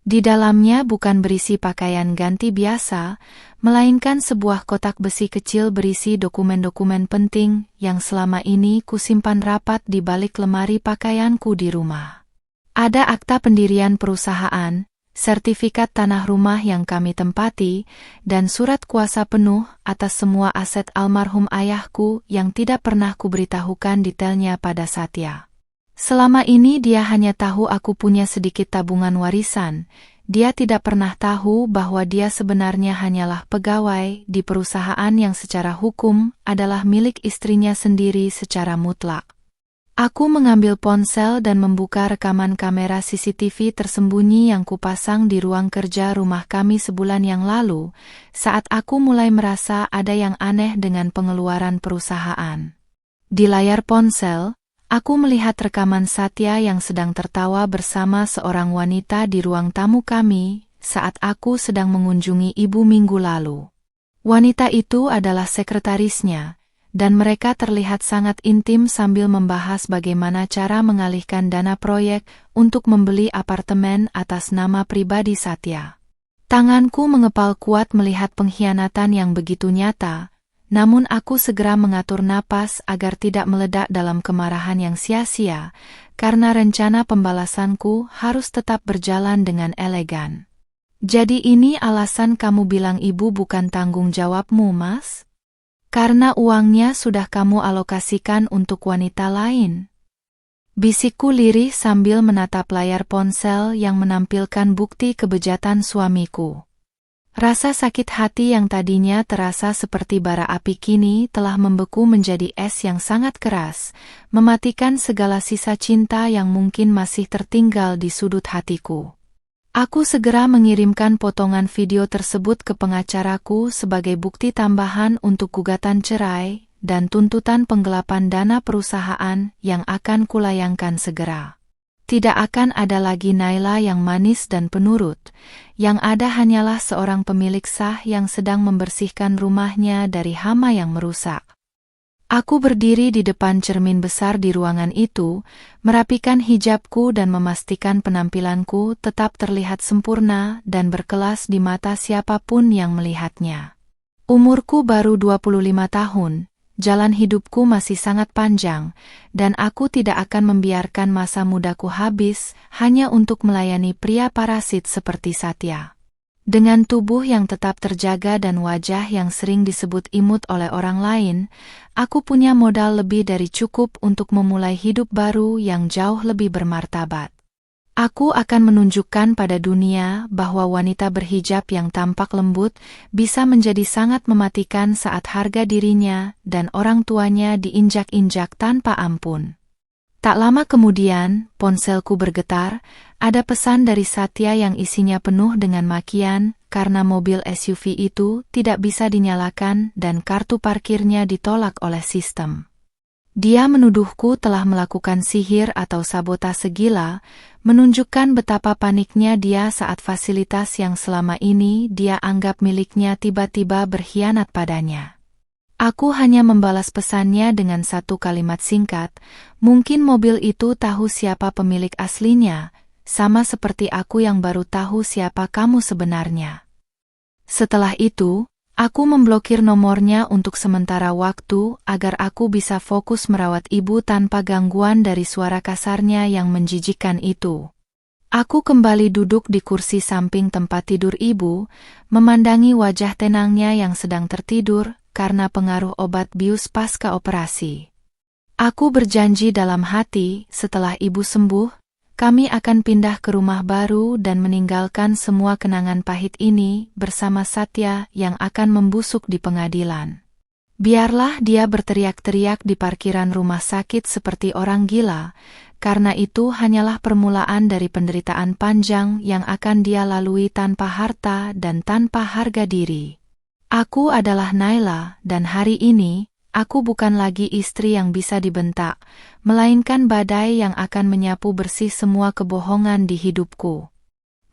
Di dalamnya bukan berisi pakaian ganti biasa, melainkan sebuah kotak besi kecil berisi dokumen-dokumen penting yang selama ini kusimpan rapat di balik lemari pakaianku di rumah. Ada akta pendirian perusahaan, sertifikat tanah rumah yang kami tempati, dan surat kuasa penuh atas semua aset almarhum ayahku yang tidak pernah kuberitahukan detailnya pada Satya. Selama ini dia hanya tahu aku punya sedikit tabungan warisan. Dia tidak pernah tahu bahwa dia sebenarnya hanyalah pegawai di perusahaan yang secara hukum adalah milik istrinya sendiri secara mutlak. Aku mengambil ponsel dan membuka rekaman kamera CCTV tersembunyi yang kupasang di ruang kerja rumah kami sebulan yang lalu, saat aku mulai merasa ada yang aneh dengan pengeluaran perusahaan. Di layar ponsel, aku melihat rekaman Satya yang sedang tertawa bersama seorang wanita di ruang tamu kami saat aku sedang mengunjungi ibu minggu lalu. Wanita itu adalah sekretarisnya, dan mereka terlihat sangat intim sambil membahas bagaimana cara mengalihkan dana proyek untuk membeli apartemen atas nama pribadi Satya. Tanganku mengepal kuat melihat pengkhianatan yang begitu nyata, namun aku segera mengatur napas agar tidak meledak dalam kemarahan yang sia-sia, karena rencana pembalasanku harus tetap berjalan dengan elegan. Jadi ini alasan kamu bilang ibu bukan tanggung jawabmu, Mas? Karena uangnya sudah kamu alokasikan untuk wanita lain. Bisikku lirih sambil menatap layar ponsel yang menampilkan bukti kebejatan suamiku. Rasa sakit hati yang tadinya terasa seperti bara api kini telah membeku menjadi es yang sangat keras, mematikan segala sisa cinta yang mungkin masih tertinggal di sudut hatiku. Aku segera mengirimkan potongan video tersebut ke pengacaraku sebagai bukti tambahan untuk gugatan cerai dan tuntutan penggelapan dana perusahaan yang akan kulayangkan segera. Tidak akan ada lagi Naila yang manis dan penurut, yang ada hanyalah seorang pemilik sah yang sedang membersihkan rumahnya dari hama yang merusak. Aku berdiri di depan cermin besar di ruangan itu, merapikan hijabku dan memastikan penampilanku tetap terlihat sempurna dan berkelas di mata siapapun yang melihatnya. Umurku baru 25 tahun, jalan hidupku masih sangat panjang, dan aku tidak akan membiarkan masa mudaku habis hanya untuk melayani pria parasit seperti Satya. Dengan tubuh yang tetap terjaga dan wajah yang sering disebut imut oleh orang lain, aku punya modal lebih dari cukup untuk memulai hidup baru yang jauh lebih bermartabat. Aku akan menunjukkan pada dunia bahwa wanita berhijab yang tampak lembut bisa menjadi sangat mematikan saat harga dirinya dan orang tuanya diinjak-injak tanpa ampun. Tak lama kemudian, ponselku bergetar, ada pesan dari Satya yang isinya penuh dengan makian, karena mobil SUV itu tidak bisa dinyalakan dan kartu parkirnya ditolak oleh sistem. Dia menuduhku telah melakukan sihir atau sabotase gila, menunjukkan betapa paniknya dia saat fasilitas yang selama ini dia anggap miliknya tiba-tiba berkhianat padanya. Aku hanya membalas pesannya dengan satu kalimat singkat, mungkin mobil itu tahu siapa pemilik aslinya, sama seperti aku yang baru tahu siapa kamu sebenarnya. Setelah itu, aku memblokir nomornya untuk sementara waktu agar aku bisa fokus merawat ibu tanpa gangguan dari suara kasarnya yang menjijikkan itu. Aku kembali duduk di kursi samping tempat tidur ibu, memandangi wajah tenangnya yang sedang tertidur, karena pengaruh obat bius pasca operasi. Aku berjanji dalam hati, setelah ibu sembuh, kami akan pindah ke rumah baru dan meninggalkan semua kenangan pahit ini bersama Satya yang akan membusuk di pengadilan. Biarlah dia berteriak-teriak di parkiran rumah sakit seperti orang gila, karena itu hanyalah permulaan dari penderitaan panjang yang akan dia lalui tanpa harta dan tanpa harga diri. Aku adalah Naila, dan hari ini, aku bukan lagi istri yang bisa dibentak, melainkan badai yang akan menyapu bersih semua kebohongan di hidupku.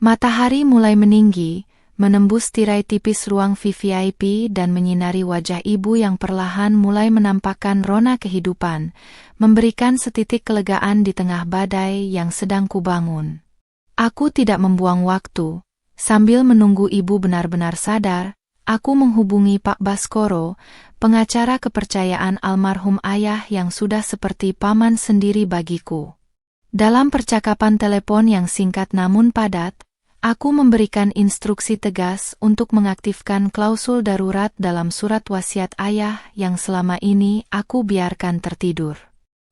Matahari mulai meninggi, menembus tirai tipis ruang VVIP dan menyinari wajah ibu yang perlahan mulai menampakkan rona kehidupan, memberikan setitik kelegaan di tengah badai yang sedang kubangun. Aku tidak membuang waktu, sambil menunggu ibu benar-benar sadar, aku menghubungi Pak Baskoro, pengacara kepercayaan almarhum ayah yang sudah seperti paman sendiri bagiku. Dalam percakapan telepon yang singkat namun padat, aku memberikan instruksi tegas untuk mengaktifkan klausul darurat dalam surat wasiat ayah yang selama ini aku biarkan tertidur.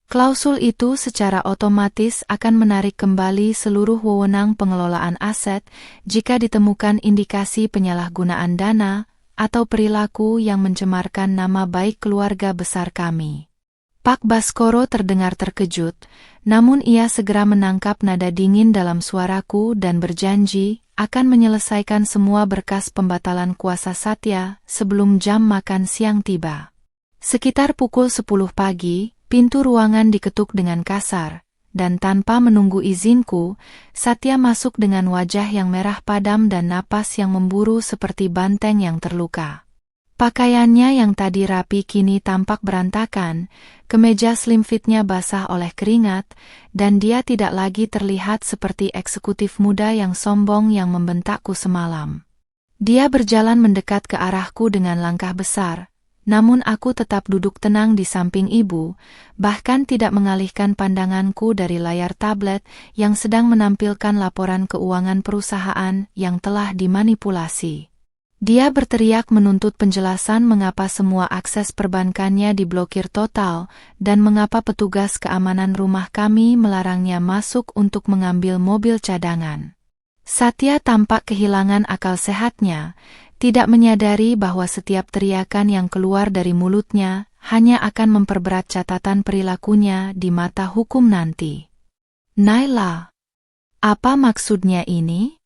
Klausul itu secara otomatis akan menarik kembali seluruh wewenang pengelolaan aset jika ditemukan indikasi penyalahgunaan dana atau perilaku yang mencemarkan nama baik keluarga besar kami. Pak Baskoro terdengar terkejut, namun ia segera menangkap nada dingin dalam suaraku dan berjanji akan menyelesaikan semua berkas pembatalan kuasa Satya sebelum jam makan siang tiba. Sekitar pukul 10 pagi, pintu ruangan diketuk dengan kasar, dan tanpa menunggu izinku, Satya masuk dengan wajah yang merah padam dan napas yang memburu seperti banteng yang terluka. Pakaiannya yang tadi rapi kini tampak berantakan, kemeja slim fitnya basah oleh keringat, dan dia tidak lagi terlihat seperti eksekutif muda yang sombong yang membentakku semalam. Dia berjalan mendekat ke arahku dengan langkah besar, Namun aku tetap duduk tenang di samping ibu, bahkan tidak mengalihkan pandanganku dari layar tablet yang sedang menampilkan laporan keuangan perusahaan yang telah dimanipulasi. Dia berteriak menuntut penjelasan mengapa semua akses perbankannya diblokir total dan mengapa petugas keamanan rumah kami melarangnya masuk untuk mengambil mobil cadangan. Satya tampak kehilangan akal sehatnya, tidak menyadari bahwa setiap teriakan yang keluar dari mulutnya hanya akan memperberat catatan perilakunya di mata hukum nanti. Naila, apa maksudnya ini?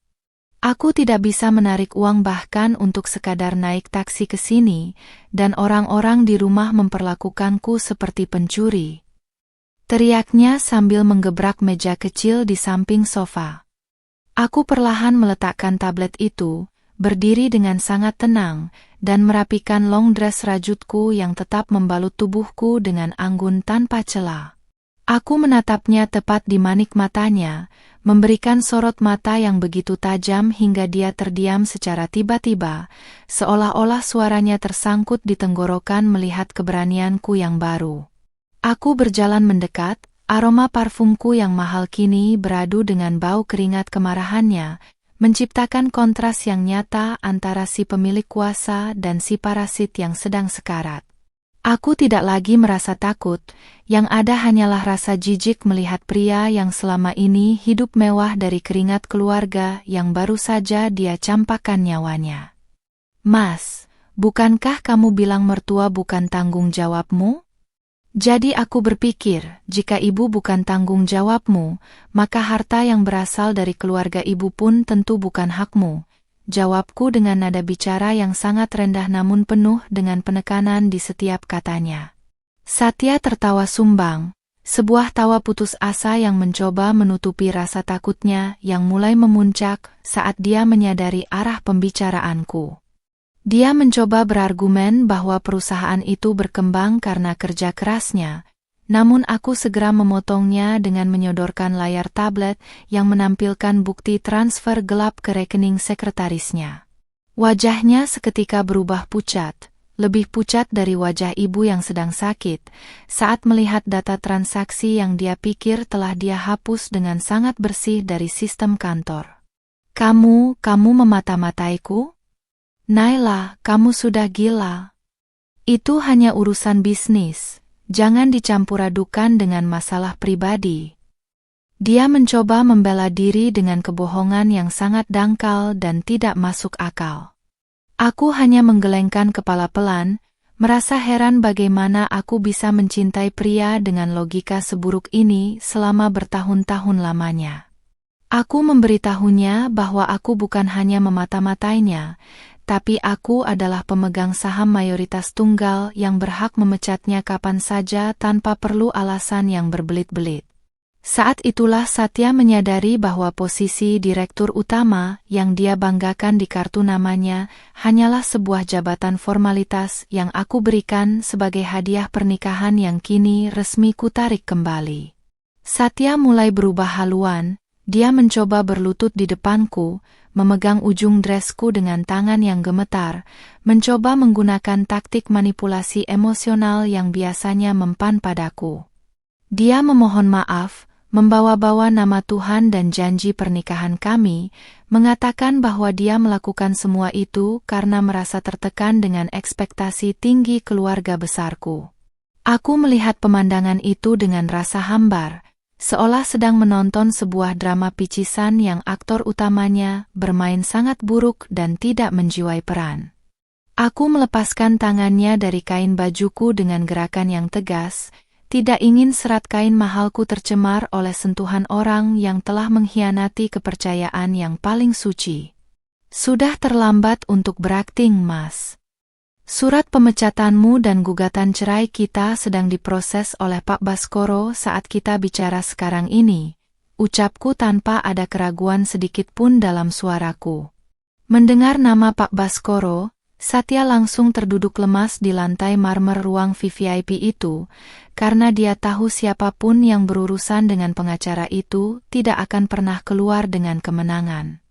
Aku tidak bisa menarik uang bahkan untuk sekadar naik taksi ke sini, dan orang-orang di rumah memperlakukanku seperti pencuri. Teriaknya sambil menggebrak meja kecil di samping sofa. Aku perlahan meletakkan tablet itu, berdiri dengan sangat tenang, dan merapikan long dress rajutku yang tetap membalut tubuhku dengan anggun tanpa celah. Aku menatapnya tepat di manik matanya, memberikan sorot mata yang begitu tajam hingga dia terdiam secara tiba-tiba, seolah-olah suaranya tersangkut di tenggorokan melihat keberanianku yang baru. Aku berjalan mendekat, aroma parfumku yang mahal kini beradu dengan bau keringat kemarahannya, menciptakan kontras yang nyata antara si pemilik kuasa dan si parasit yang sedang sekarat. Aku tidak lagi merasa takut, yang ada hanyalah rasa jijik melihat pria yang selama ini hidup mewah dari keringat keluarga yang baru saja dia campakkan nyawanya. Mas, bukankah kamu bilang mertua bukan tanggung jawabmu? Jadi aku berpikir, jika ibu bukan tanggung jawabmu, maka harta yang berasal dari keluarga ibu pun tentu bukan hakmu. Jawabku dengan nada bicara yang sangat rendah namun penuh dengan penekanan di setiap katanya. Satya tertawa sumbang, sebuah tawa putus asa yang mencoba menutupi rasa takutnya yang mulai memuncak saat dia menyadari arah pembicaraanku. Dia mencoba berargumen bahwa perusahaan itu berkembang karena kerja kerasnya, namun aku segera memotongnya dengan menyodorkan layar tablet yang menampilkan bukti transfer gelap ke rekening sekretarisnya. Wajahnya seketika berubah pucat, lebih pucat dari wajah ibu yang sedang sakit, saat melihat data transaksi yang dia pikir telah dia hapus dengan sangat bersih dari sistem kantor. Kamu memata-mataiku? Naila, kamu sudah gila. Itu hanya urusan bisnis, jangan dicampur adukan dengan masalah pribadi. Dia mencoba membela diri dengan kebohongan yang sangat dangkal dan tidak masuk akal. Aku hanya menggelengkan kepala pelan, merasa heran bagaimana aku bisa mencintai pria dengan logika seburuk ini selama bertahun-tahun lamanya. Aku memberitahunya bahwa aku bukan hanya memata-matainya, tapi aku adalah pemegang saham mayoritas tunggal yang berhak memecatnya kapan saja tanpa perlu alasan yang berbelit-belit. Saat itulah Satya menyadari bahwa posisi direktur utama yang dia banggakan di kartu namanya hanyalah sebuah jabatan formalitas yang aku berikan sebagai hadiah pernikahan yang kini resmi kutarik kembali. Satya mulai berubah haluan, dia mencoba berlutut di depanku, memegang ujung dresku dengan tangan yang gemetar, mencoba menggunakan taktik manipulasi emosional yang biasanya mempan padaku. Dia memohon maaf, membawa-bawa nama Tuhan dan janji pernikahan kami, mengatakan bahwa dia melakukan semua itu karena merasa tertekan dengan ekspektasi tinggi keluarga besarku. Aku melihat pemandangan itu dengan rasa hambar, seolah sedang menonton sebuah drama picisan yang aktor utamanya bermain sangat buruk dan tidak menjiwai peran. Aku melepaskan tangannya dari kain bajuku dengan gerakan yang tegas, tidak ingin serat kain mahalku tercemar oleh sentuhan orang yang telah mengkhianati kepercayaan yang paling suci. Sudah terlambat untuk berakting, Mas. Surat pemecatanmu dan gugatan cerai kita sedang diproses oleh Pak Baskoro saat kita bicara sekarang ini, ucapku tanpa ada keraguan sedikit pun dalam suaraku. Mendengar nama Pak Baskoro, Satya langsung terduduk lemas di lantai marmer ruang VVIP itu, karena dia tahu siapapun yang berurusan dengan pengacara itu tidak akan pernah keluar dengan kemenangan.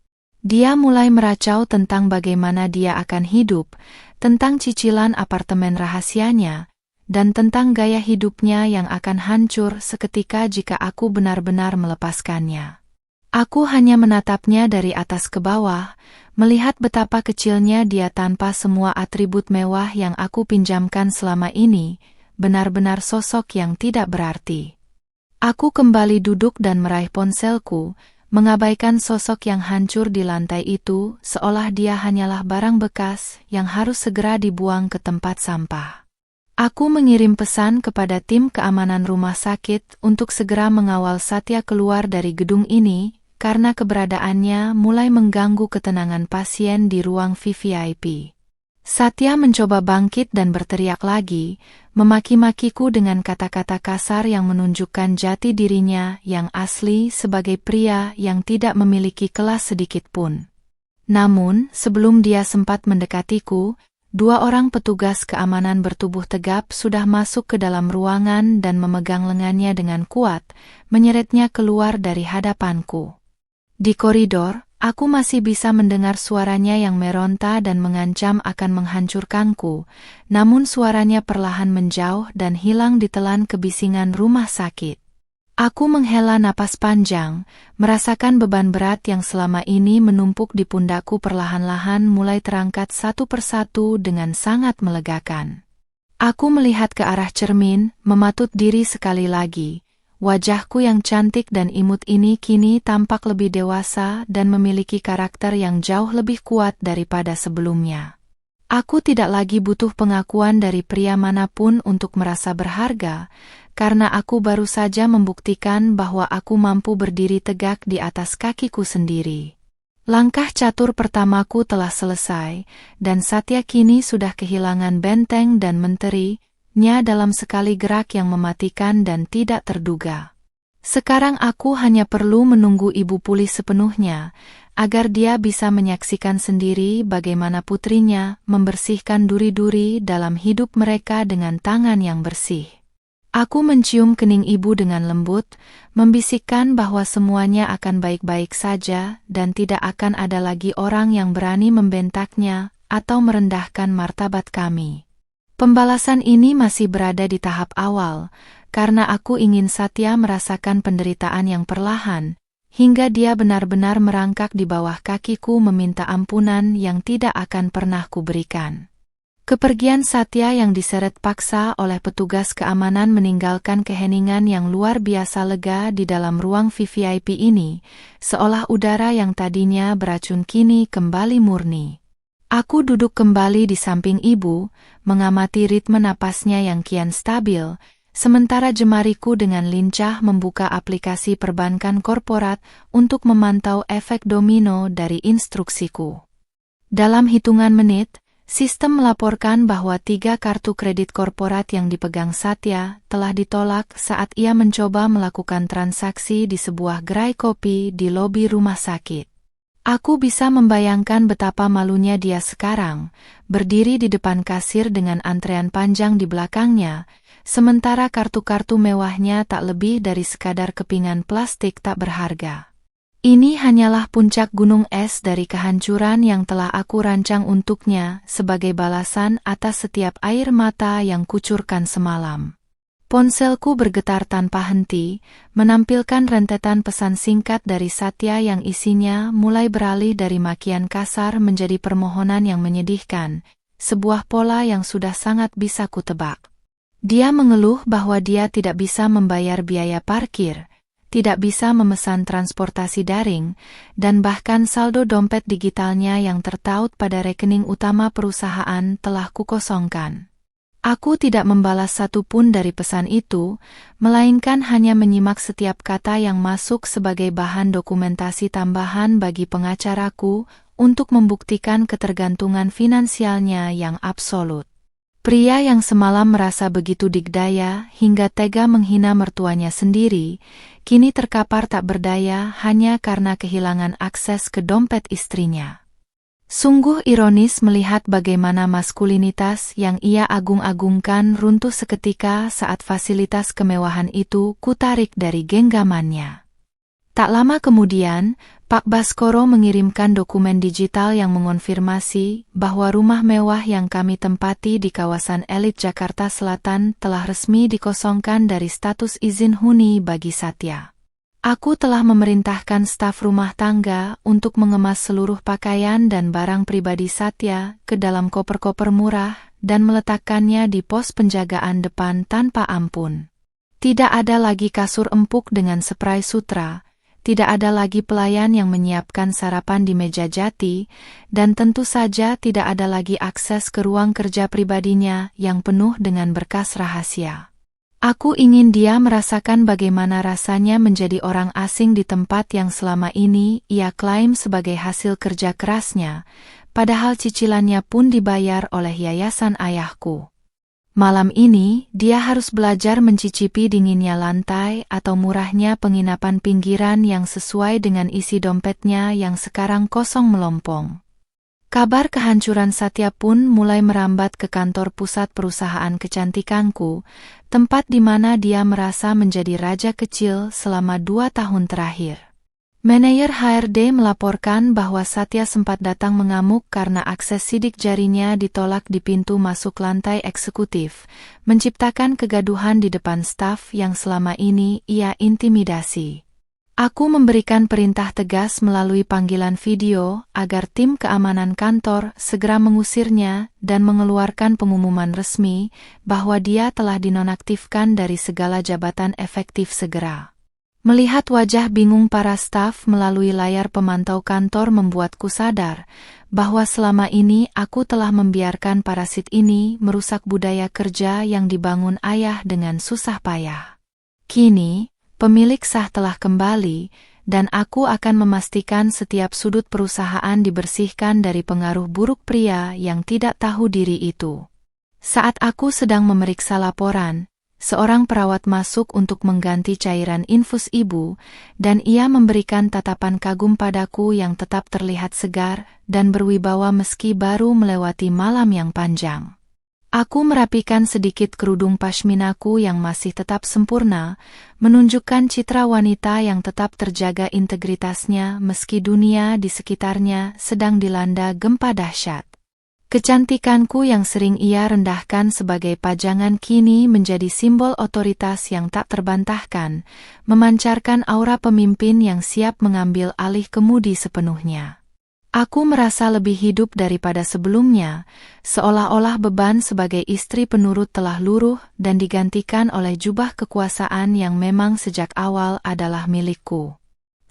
Dia mulai meracau tentang bagaimana dia akan hidup, tentang cicilan apartemen rahasianya, dan tentang gaya hidupnya yang akan hancur seketika jika aku benar-benar melepaskannya. Aku hanya menatapnya dari atas ke bawah, melihat betapa kecilnya dia tanpa semua atribut mewah yang aku pinjamkan selama ini, benar-benar sosok yang tidak berarti. Aku kembali duduk dan meraih ponselku, mengabaikan sosok yang hancur di lantai itu, seolah dia hanyalah barang bekas yang harus segera dibuang ke tempat sampah. Aku mengirim pesan kepada tim keamanan rumah sakit untuk segera mengawal Satya keluar dari gedung ini, karena keberadaannya mulai mengganggu ketenangan pasien di ruang VVIP. Satya mencoba bangkit dan berteriak lagi, memaki-makiku dengan kata-kata kasar yang menunjukkan jati dirinya yang asli sebagai pria yang tidak memiliki kelas sedikit pun. Namun, sebelum dia sempat mendekatiku, 2 orang petugas keamanan bertubuh tegap sudah masuk ke dalam ruangan dan memegang lengannya dengan kuat, menyeretnya keluar dari hadapanku. Di koridor, aku masih bisa mendengar suaranya yang meronta dan mengancam akan menghancurkanku, namun suaranya perlahan menjauh dan hilang ditelan kebisingan rumah sakit. Aku menghela napas panjang, merasakan beban berat yang selama ini menumpuk di pundakku perlahan-lahan mulai terangkat satu persatu dengan sangat melegakan. Aku melihat ke arah cermin, mematut diri sekali lagi. Wajahku yang cantik dan imut ini kini tampak lebih dewasa dan memiliki karakter yang jauh lebih kuat daripada sebelumnya. Aku tidak lagi butuh pengakuan dari pria manapun untuk merasa berharga, karena aku baru saja membuktikan bahwa aku mampu berdiri tegak di atas kakiku sendiri. Langkah catur pertamaku telah selesai, dan Satya kini sudah kehilangan benteng dan menteri-nya dalam sekali gerak yang mematikan dan tidak terduga. Sekarang aku hanya perlu menunggu ibu pulih sepenuhnya, agar dia bisa menyaksikan sendiri bagaimana putrinya membersihkan duri-duri dalam hidup mereka dengan tangan yang bersih. Aku mencium kening ibu dengan lembut, membisikkan bahwa semuanya akan baik-baik saja dan tidak akan ada lagi orang yang berani membentaknya atau merendahkan martabat kami. Pembalasan ini masih berada di tahap awal, karena aku ingin Satya merasakan penderitaan yang perlahan, hingga dia benar-benar merangkak di bawah kakiku meminta ampunan yang tidak akan pernah kuberikan. Kepergian Satya yang diseret paksa oleh petugas keamanan meninggalkan keheningan yang luar biasa lega di dalam ruang VVIP ini, seolah udara yang tadinya beracun kini kembali murni. Aku duduk kembali di samping ibu, mengamati ritme napasnya yang kian stabil, sementara jemariku dengan lincah membuka aplikasi perbankan korporat untuk memantau efek domino dari instruksiku. Dalam hitungan menit, sistem melaporkan bahwa 3 kartu kredit korporat yang dipegang Satya telah ditolak saat ia mencoba melakukan transaksi di sebuah gerai kopi di lobi rumah sakit. Aku bisa membayangkan betapa malunya dia sekarang, berdiri di depan kasir dengan antrean panjang di belakangnya, sementara kartu-kartu mewahnya tak lebih dari sekadar kepingan plastik tak berharga. Ini hanyalah puncak gunung es dari kehancuran yang telah aku rancang untuknya sebagai balasan atas setiap air mata yang kucurkan semalam. Ponselku bergetar tanpa henti, menampilkan rentetan pesan singkat dari Satya yang isinya mulai beralih dari makian kasar menjadi permohonan yang menyedihkan, sebuah pola yang sudah sangat bisa kutebak. Dia mengeluh bahwa dia tidak bisa membayar biaya parkir, tidak bisa memesan transportasi daring, dan bahkan saldo dompet digitalnya yang tertaut pada rekening utama perusahaan telah kukosongkan. Aku tidak membalas satupun dari pesan itu, melainkan hanya menyimak setiap kata yang masuk sebagai bahan dokumentasi tambahan bagi pengacaraku untuk membuktikan ketergantungan finansialnya yang absolut. Pria yang semalam merasa begitu digdaya hingga tega menghina mertuanya sendiri, kini terkapar tak berdaya hanya karena kehilangan akses ke dompet istrinya. Sungguh ironis melihat bagaimana maskulinitas yang ia agung-agungkan runtuh seketika saat fasilitas kemewahan itu kutarik dari genggamannya. Tak lama kemudian, Pak Baskoro mengirimkan dokumen digital yang mengonfirmasi bahwa rumah mewah yang kami tempati di kawasan elit Jakarta Selatan telah resmi dikosongkan dari status izin huni bagi Satya. Aku telah memerintahkan staf rumah tangga untuk mengemas seluruh pakaian dan barang pribadi Satya ke dalam koper-koper murah dan meletakkannya di pos penjagaan depan tanpa ampun. Tidak ada lagi kasur empuk dengan spray sutra. Tidak ada lagi pelayan yang menyiapkan sarapan di meja jati, dan tentu saja tidak ada lagi akses ke ruang kerja pribadinya yang penuh dengan berkas rahasia. Aku ingin dia merasakan bagaimana rasanya menjadi orang asing di tempat yang selama ini ia klaim sebagai hasil kerja kerasnya, padahal cicilannya pun dibayar oleh yayasan ayahku. Malam ini, dia harus belajar mencicipi dinginnya lantai atau murahnya penginapan pinggiran yang sesuai dengan isi dompetnya yang sekarang kosong melompong. Kabar kehancuran Satya pun mulai merambat ke kantor pusat perusahaan kecantikanku, tempat di mana dia merasa menjadi raja kecil selama 2 tahun terakhir. Manajer HRD melaporkan bahwa Satya sempat datang mengamuk karena akses sidik jarinya ditolak di pintu masuk lantai eksekutif, menciptakan kegaduhan di depan staf yang selama ini ia intimidasi. Aku memberikan perintah tegas melalui panggilan video agar tim keamanan kantor segera mengusirnya dan mengeluarkan pengumuman resmi bahwa dia telah dinonaktifkan dari segala jabatan efektif segera. Melihat wajah bingung para staf melalui layar pemantau kantor membuatku sadar bahwa selama ini aku telah membiarkan parasit ini merusak budaya kerja yang dibangun ayah dengan susah payah. Kini, pemilik sah telah kembali, dan aku akan memastikan setiap sudut perusahaan dibersihkan dari pengaruh buruk pria yang tidak tahu diri itu. Saat aku sedang memeriksa laporan, seorang perawat masuk untuk mengganti cairan infus ibu, dan ia memberikan tatapan kagum padaku yang tetap terlihat segar dan berwibawa meski baru melewati malam yang panjang. Aku merapikan sedikit kerudung pashminaku yang masih tetap sempurna, menunjukkan citra wanita yang tetap terjaga integritasnya meski dunia di sekitarnya sedang dilanda gempa dahsyat. Kecantikanku yang sering ia rendahkan sebagai pajangan kini menjadi simbol otoritas yang tak terbantahkan, memancarkan aura pemimpin yang siap mengambil alih kemudi sepenuhnya. Aku merasa lebih hidup daripada sebelumnya, seolah-olah beban sebagai istri penurut telah luruh dan digantikan oleh jubah kekuasaan yang memang sejak awal adalah milikku.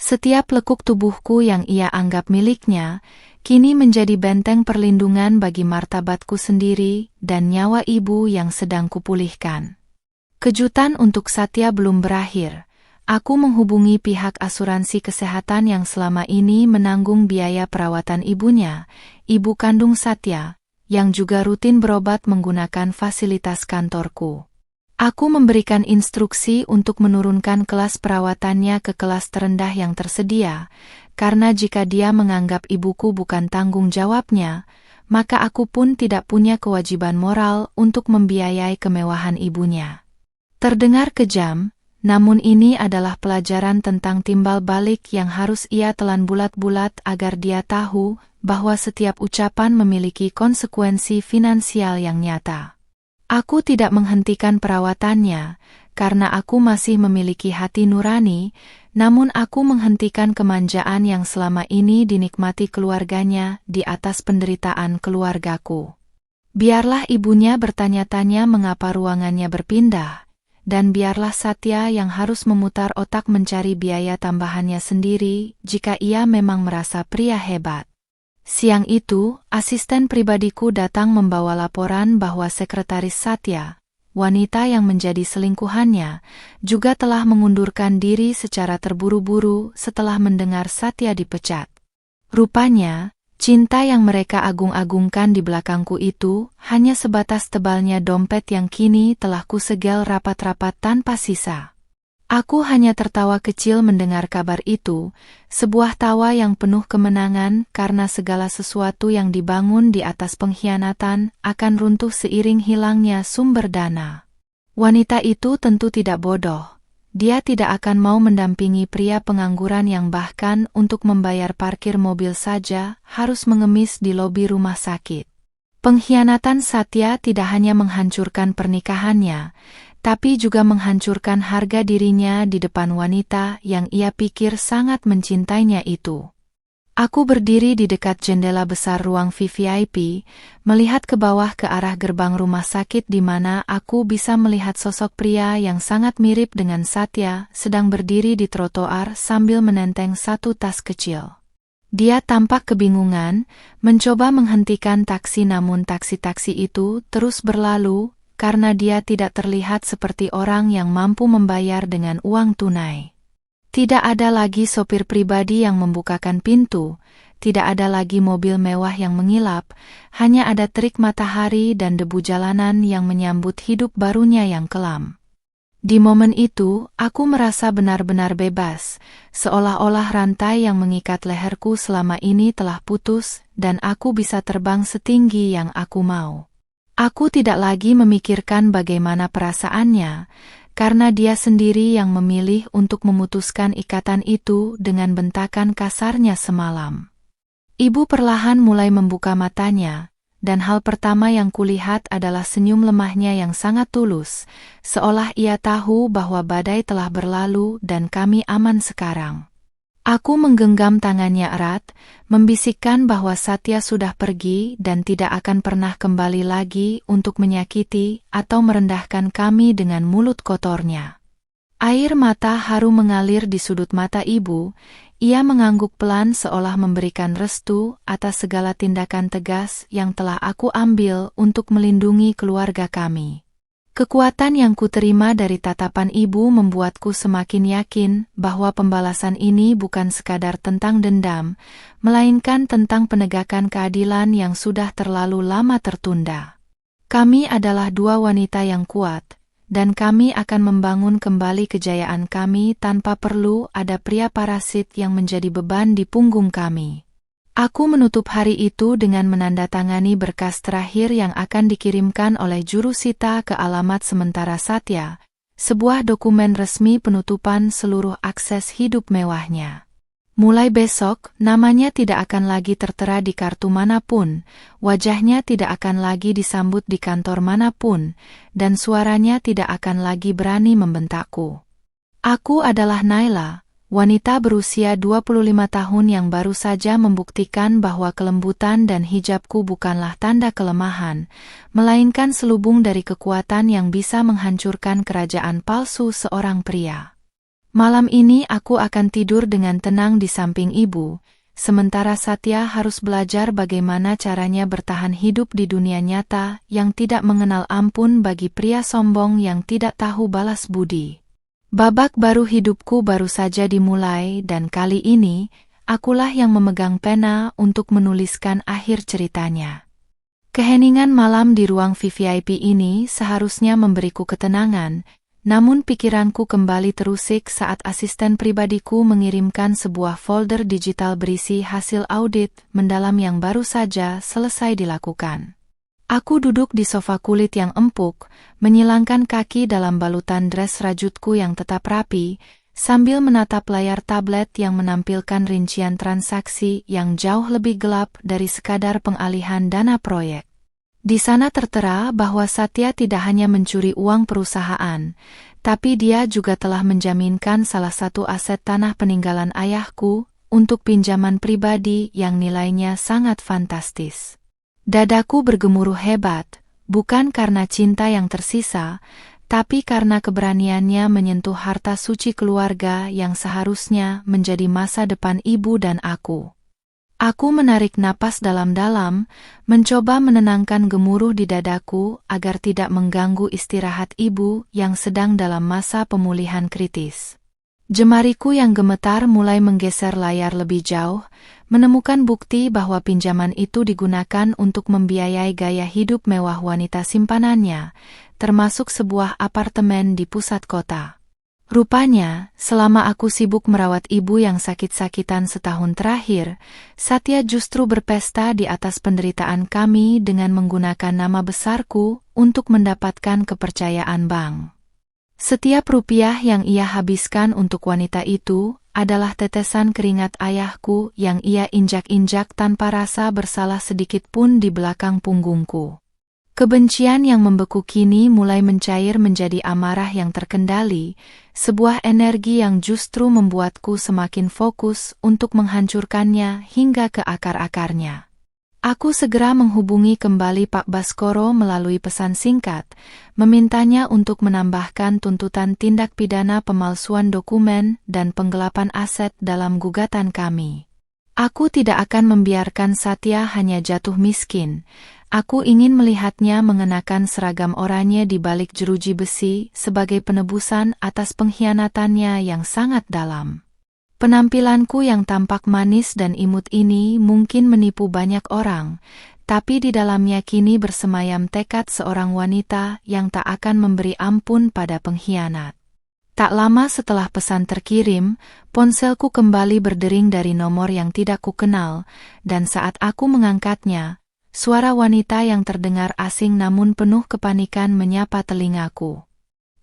Setiap lekuk tubuhku yang ia anggap miliknya, kini menjadi benteng perlindungan bagi martabatku sendiri dan nyawa ibu yang sedang kupulihkan. Kejutan untuk Satya belum berakhir. Aku menghubungi pihak asuransi kesehatan yang selama ini menanggung biaya perawatan ibunya, ibu kandung Satya, yang juga rutin berobat menggunakan fasilitas kantorku. Aku memberikan instruksi untuk menurunkan kelas perawatannya ke kelas terendah yang tersedia, karena jika dia menganggap ibuku bukan tanggung jawabnya, maka aku pun tidak punya kewajiban moral untuk membiayai kemewahan ibunya. Terdengar kejam, namun ini adalah pelajaran tentang timbal balik yang harus ia telan bulat-bulat agar dia tahu bahwa setiap ucapan memiliki konsekuensi finansial yang nyata. Aku tidak menghentikan perawatannya, karena aku masih memiliki hati nurani, namun aku menghentikan kemanjaan yang selama ini dinikmati keluarganya di atas penderitaan keluargaku. Biarlah ibunya bertanya-tanya mengapa ruangannya berpindah, dan biarlah Satya yang harus memutar otak mencari biaya tambahannya sendiri jika ia memang merasa pria hebat. Siang itu, asisten pribadiku datang membawa laporan bahwa sekretaris Satya, wanita yang menjadi selingkuhannya, juga telah mengundurkan diri secara terburu-buru setelah mendengar Satya dipecat. Rupanya, cinta yang mereka agung-agungkan di belakangku itu hanya sebatas tebalnya dompet yang kini telah kusegel rapat-rapat tanpa sisa. Aku hanya tertawa kecil mendengar kabar itu, sebuah tawa yang penuh kemenangan karena segala sesuatu yang dibangun di atas pengkhianatan akan runtuh seiring hilangnya sumber dana. Wanita itu tentu tidak bodoh. dia tidak akan mau mendampingi pria pengangguran yang bahkan untuk membayar parkir mobil saja harus mengemis di lobi rumah sakit. Pengkhianatan Satya tidak hanya menghancurkan pernikahannya, tapi juga menghancurkan harga dirinya di depan wanita yang ia pikir sangat mencintainya itu. Aku berdiri di dekat jendela besar ruang VVIP, melihat ke bawah ke arah gerbang rumah sakit di mana aku bisa melihat sosok pria yang sangat mirip dengan Satya sedang berdiri di trotoar sambil menenteng satu tas kecil. Dia tampak kebingungan, mencoba menghentikan taksi namun taksi-taksi itu terus berlalu karena dia tidak terlihat seperti orang yang mampu membayar dengan uang tunai. Tidak ada lagi sopir pribadi yang membukakan pintu, tidak ada lagi mobil mewah yang mengilap, hanya ada terik matahari dan debu jalanan yang menyambut hidup barunya yang kelam. Di momen itu, aku merasa benar-benar bebas, seolah-olah rantai yang mengikat leherku selama ini telah putus dan aku bisa terbang setinggi yang aku mau. Aku tidak lagi memikirkan bagaimana perasaannya, karena dia sendiri yang memilih untuk memutuskan ikatan itu dengan bentakan kasarnya semalam. Ibu perlahan mulai membuka matanya, dan hal pertama yang kulihat adalah senyum lemahnya yang sangat tulus, seolah ia tahu bahwa badai telah berlalu dan kami aman sekarang. Aku menggenggam tangannya erat, membisikkan bahwa Satya sudah pergi dan tidak akan pernah kembali lagi untuk menyakiti atau merendahkan kami dengan mulut kotornya. Air mata haru mengalir di sudut mata ibu, ia mengangguk pelan seolah memberikan restu atas segala tindakan tegas yang telah aku ambil untuk melindungi keluarga kami. Kekuatan yang kuterima dari tatapan ibu membuatku semakin yakin bahwa pembalasan ini bukan sekadar tentang dendam, melainkan tentang penegakan keadilan yang sudah terlalu lama tertunda. Kami adalah dua wanita yang kuat, dan kami akan membangun kembali kejayaan kami tanpa perlu ada pria parasit yang menjadi beban di punggung kami. Aku menutup hari itu dengan menandatangani berkas terakhir yang akan dikirimkan oleh jurusita ke alamat sementara Satya, sebuah dokumen resmi penutupan seluruh akses hidup mewahnya. Mulai besok, namanya tidak akan lagi tertera di kartu manapun, wajahnya tidak akan lagi disambut di kantor manapun, dan suaranya tidak akan lagi berani membentakku. Aku adalah Naila, wanita berusia 25 tahun yang baru saja membuktikan bahwa kelembutan dan hijabku bukanlah tanda kelemahan, melainkan selubung dari kekuatan yang bisa menghancurkan kerajaan palsu seorang pria. Malam ini aku akan tidur dengan tenang di samping ibu, sementara Satya harus belajar bagaimana caranya bertahan hidup di dunia nyata yang tidak mengenal ampun bagi pria sombong yang tidak tahu balas budi. Babak baru hidupku baru saja dimulai dan kali ini, akulah yang memegang pena untuk menuliskan akhir ceritanya. Keheningan malam di ruang VVIP ini seharusnya memberiku ketenangan, namun pikiranku kembali terusik saat asisten pribadiku mengirimkan sebuah folder digital berisi hasil audit mendalam yang baru saja selesai dilakukan. Aku duduk di sofa kulit yang empuk, menyilangkan kaki dalam balutan dress rajutku yang tetap rapi, sambil menatap layar tablet yang menampilkan rincian transaksi yang jauh lebih gelap dari sekadar pengalihan dana proyek. Di sana tertera bahwa Satya tidak hanya mencuri uang perusahaan, tapi dia juga telah menjaminkan salah satu aset tanah peninggalan ayahku untuk pinjaman pribadi yang nilainya sangat fantastis. Dadaku bergemuruh hebat, bukan karena cinta yang tersisa, tapi karena keberaniannya menyentuh harta suci keluarga yang seharusnya menjadi masa depan ibu dan aku. Aku menarik napas dalam-dalam, mencoba menenangkan gemuruh di dadaku agar tidak mengganggu istirahat ibu yang sedang dalam masa pemulihan kritis. Jemariku yang gemetar mulai menggeser layar lebih jauh, menemukan bukti bahwa pinjaman itu digunakan untuk membiayai gaya hidup mewah wanita simpanannya, termasuk sebuah apartemen di pusat kota. Rupanya, selama aku sibuk merawat ibu yang sakit-sakitan setahun terakhir, Satya justru berpesta di atas penderitaan kami dengan menggunakan nama besarku untuk mendapatkan kepercayaan bank. Setiap rupiah yang ia habiskan untuk wanita itu adalah tetesan keringat ayahku yang ia injak-injak tanpa rasa bersalah sedikit pun di belakang punggungku. Kebencian yang membeku kini mulai mencair menjadi amarah yang terkendali, sebuah energi yang justru membuatku semakin fokus untuk menghancurkannya hingga ke akar-akarnya. Aku segera menghubungi kembali Pak Baskoro melalui pesan singkat, memintanya untuk menambahkan tuntutan tindak pidana pemalsuan dokumen dan penggelapan aset dalam gugatan kami. Aku tidak akan membiarkan Satya hanya jatuh miskin. Aku ingin melihatnya mengenakan seragam oranye di balik jeruji besi sebagai penebusan atas pengkhianatannya yang sangat dalam. Penampilanku yang tampak manis dan imut ini mungkin menipu banyak orang, tapi di dalamnya kini bersemayam tekad seorang wanita yang tak akan memberi ampun pada pengkhianat. Tak lama setelah pesan terkirim, ponselku kembali berdering dari nomor yang tidak kukenal, dan saat aku mengangkatnya, suara wanita yang terdengar asing namun penuh kepanikan menyapa telingaku.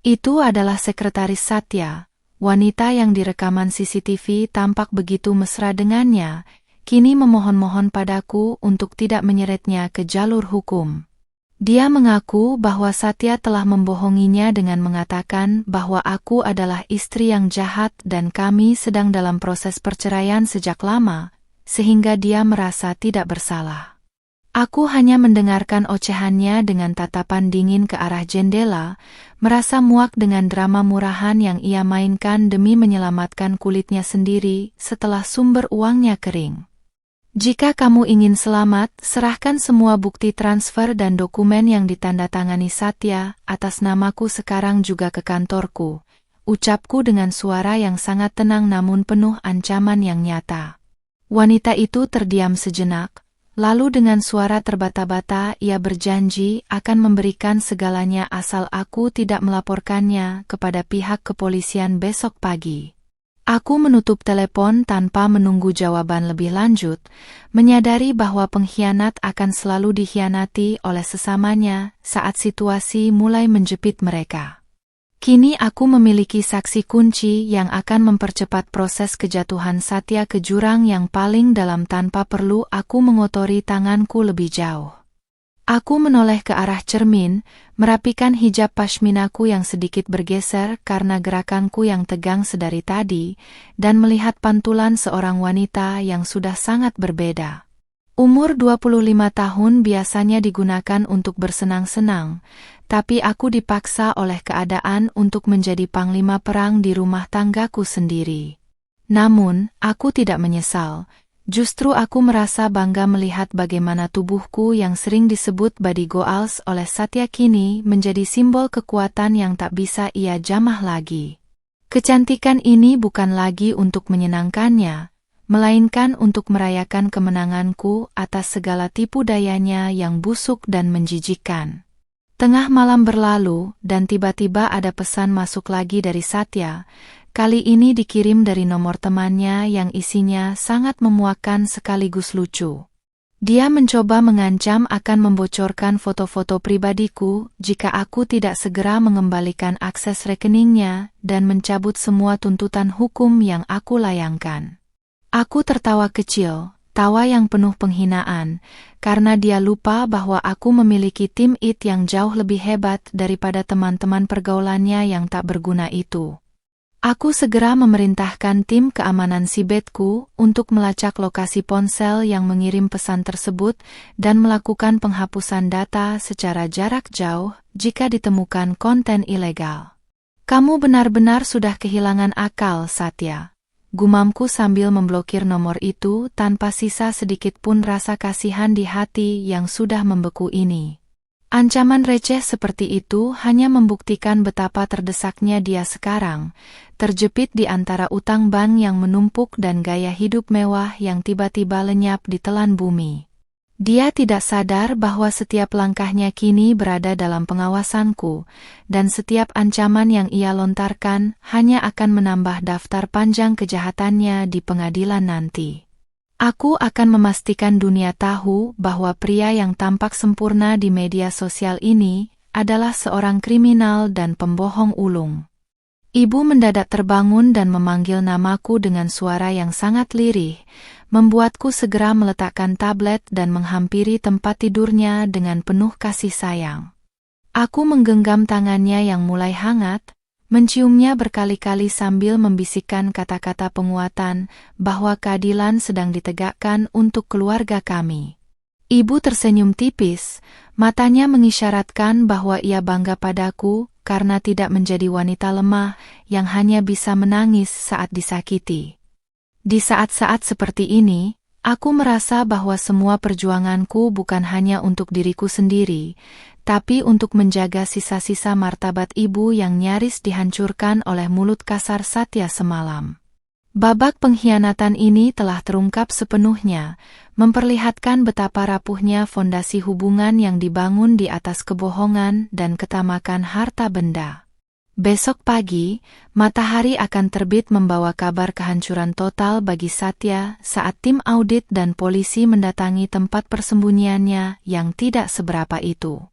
Itu adalah sekretaris Satya. Wanita yang di rekaman CCTV tampak begitu mesra dengannya, kini memohon-mohon padaku untuk tidak menyeretnya ke jalur hukum. Dia mengaku bahwa Satya telah membohonginya dengan mengatakan bahwa aku adalah istri yang jahat dan kami sedang dalam proses perceraian sejak lama, sehingga dia merasa tidak bersalah. Aku hanya mendengarkan ocehannya dengan tatapan dingin ke arah jendela, merasa muak dengan drama murahan yang ia mainkan demi menyelamatkan kulitnya sendiri setelah sumber uangnya kering. Jika kamu ingin selamat, serahkan semua bukti transfer dan dokumen yang ditandatangani Satya atas namaku sekarang juga ke kantorku, ucapku dengan suara yang sangat tenang namun penuh ancaman yang nyata. Wanita itu terdiam sejenak. Lalu dengan suara terbata-bata ia berjanji akan memberikan segalanya asal aku tidak melaporkannya kepada pihak kepolisian besok pagi. Aku menutup telepon tanpa menunggu jawaban lebih lanjut, menyadari bahwa pengkhianat akan selalu dikhianati oleh sesamanya saat situasi mulai menjepit mereka. Kini aku memiliki saksi kunci yang akan mempercepat proses kejatuhan Satya ke jurang yang paling dalam tanpa perlu aku mengotori tanganku lebih jauh. Aku menoleh ke arah cermin, merapikan hijab pashminaku yang sedikit bergeser karena gerakanku yang tegang sedari tadi, dan melihat pantulan seorang wanita yang sudah sangat berbeda. Umur 25 tahun biasanya digunakan untuk bersenang-senang, tapi aku dipaksa oleh keadaan untuk menjadi panglima perang di rumah tanggaku sendiri. Namun, aku tidak menyesal. Justru aku merasa bangga melihat bagaimana tubuhku yang sering disebut body goals oleh Satya kini menjadi simbol kekuatan yang tak bisa ia jamah lagi. Kecantikan ini bukan lagi untuk menyenangkannya, melainkan untuk merayakan kemenanganku atas segala tipu dayanya yang busuk dan menjijikkan. Tengah malam berlalu, dan tiba-tiba ada pesan masuk lagi dari Satya. Kali ini dikirim dari nomor temannya yang isinya sangat memuakkan sekaligus lucu. Dia mencoba mengancam akan membocorkan foto-foto pribadiku jika aku tidak segera mengembalikan akses rekeningnya dan mencabut semua tuntutan hukum yang aku layangkan. Aku tertawa kecil. Tawa yang penuh penghinaan, karena dia lupa bahwa aku memiliki tim IT yang jauh lebih hebat daripada teman-teman pergaulannya yang tak berguna itu. Aku segera memerintahkan tim keamanan Sibetku untuk melacak lokasi ponsel yang mengirim pesan tersebut dan melakukan penghapusan data secara jarak jauh jika ditemukan konten ilegal. Kamu benar-benar sudah kehilangan akal, Satya. Gumamku sambil memblokir nomor itu tanpa sisa sedikit pun rasa kasihan di hati yang sudah membeku ini. Ancaman receh seperti itu hanya membuktikan betapa terdesaknya dia sekarang, terjepit di antara utang bank yang menumpuk dan gaya hidup mewah yang tiba-tiba lenyap di telan bumi. Dia tidak sadar bahwa setiap langkahnya kini berada dalam pengawasanku, dan setiap ancaman yang ia lontarkan hanya akan menambah daftar panjang kejahatannya di pengadilan nanti. Aku akan memastikan dunia tahu bahwa pria yang tampak sempurna di media sosial ini adalah seorang kriminal dan pembohong ulung. Ibu mendadak terbangun dan memanggil namaku dengan suara yang sangat lirih, membuatku segera meletakkan tablet dan menghampiri tempat tidurnya dengan penuh kasih sayang. Aku menggenggam tangannya yang mulai hangat, menciumnya berkali-kali sambil membisikkan kata-kata penguatan bahwa keadilan sedang ditegakkan untuk keluarga kami. Ibu tersenyum tipis, matanya mengisyaratkan bahwa ia bangga padaku karena tidak menjadi wanita lemah yang hanya bisa menangis saat disakiti. Di saat-saat seperti ini, aku merasa bahwa semua perjuanganku bukan hanya untuk diriku sendiri, tapi untuk menjaga sisa-sisa martabat ibu yang nyaris dihancurkan oleh mulut kasar Satya semalam. Babak pengkhianatan ini telah terungkap sepenuhnya, memperlihatkan betapa rapuhnya fondasi hubungan yang dibangun di atas kebohongan dan ketamakan harta benda. Besok pagi, matahari akan terbit membawa kabar kehancuran total bagi Satya saat tim audit dan polisi mendatangi tempat persembunyiannya yang tidak seberapa itu.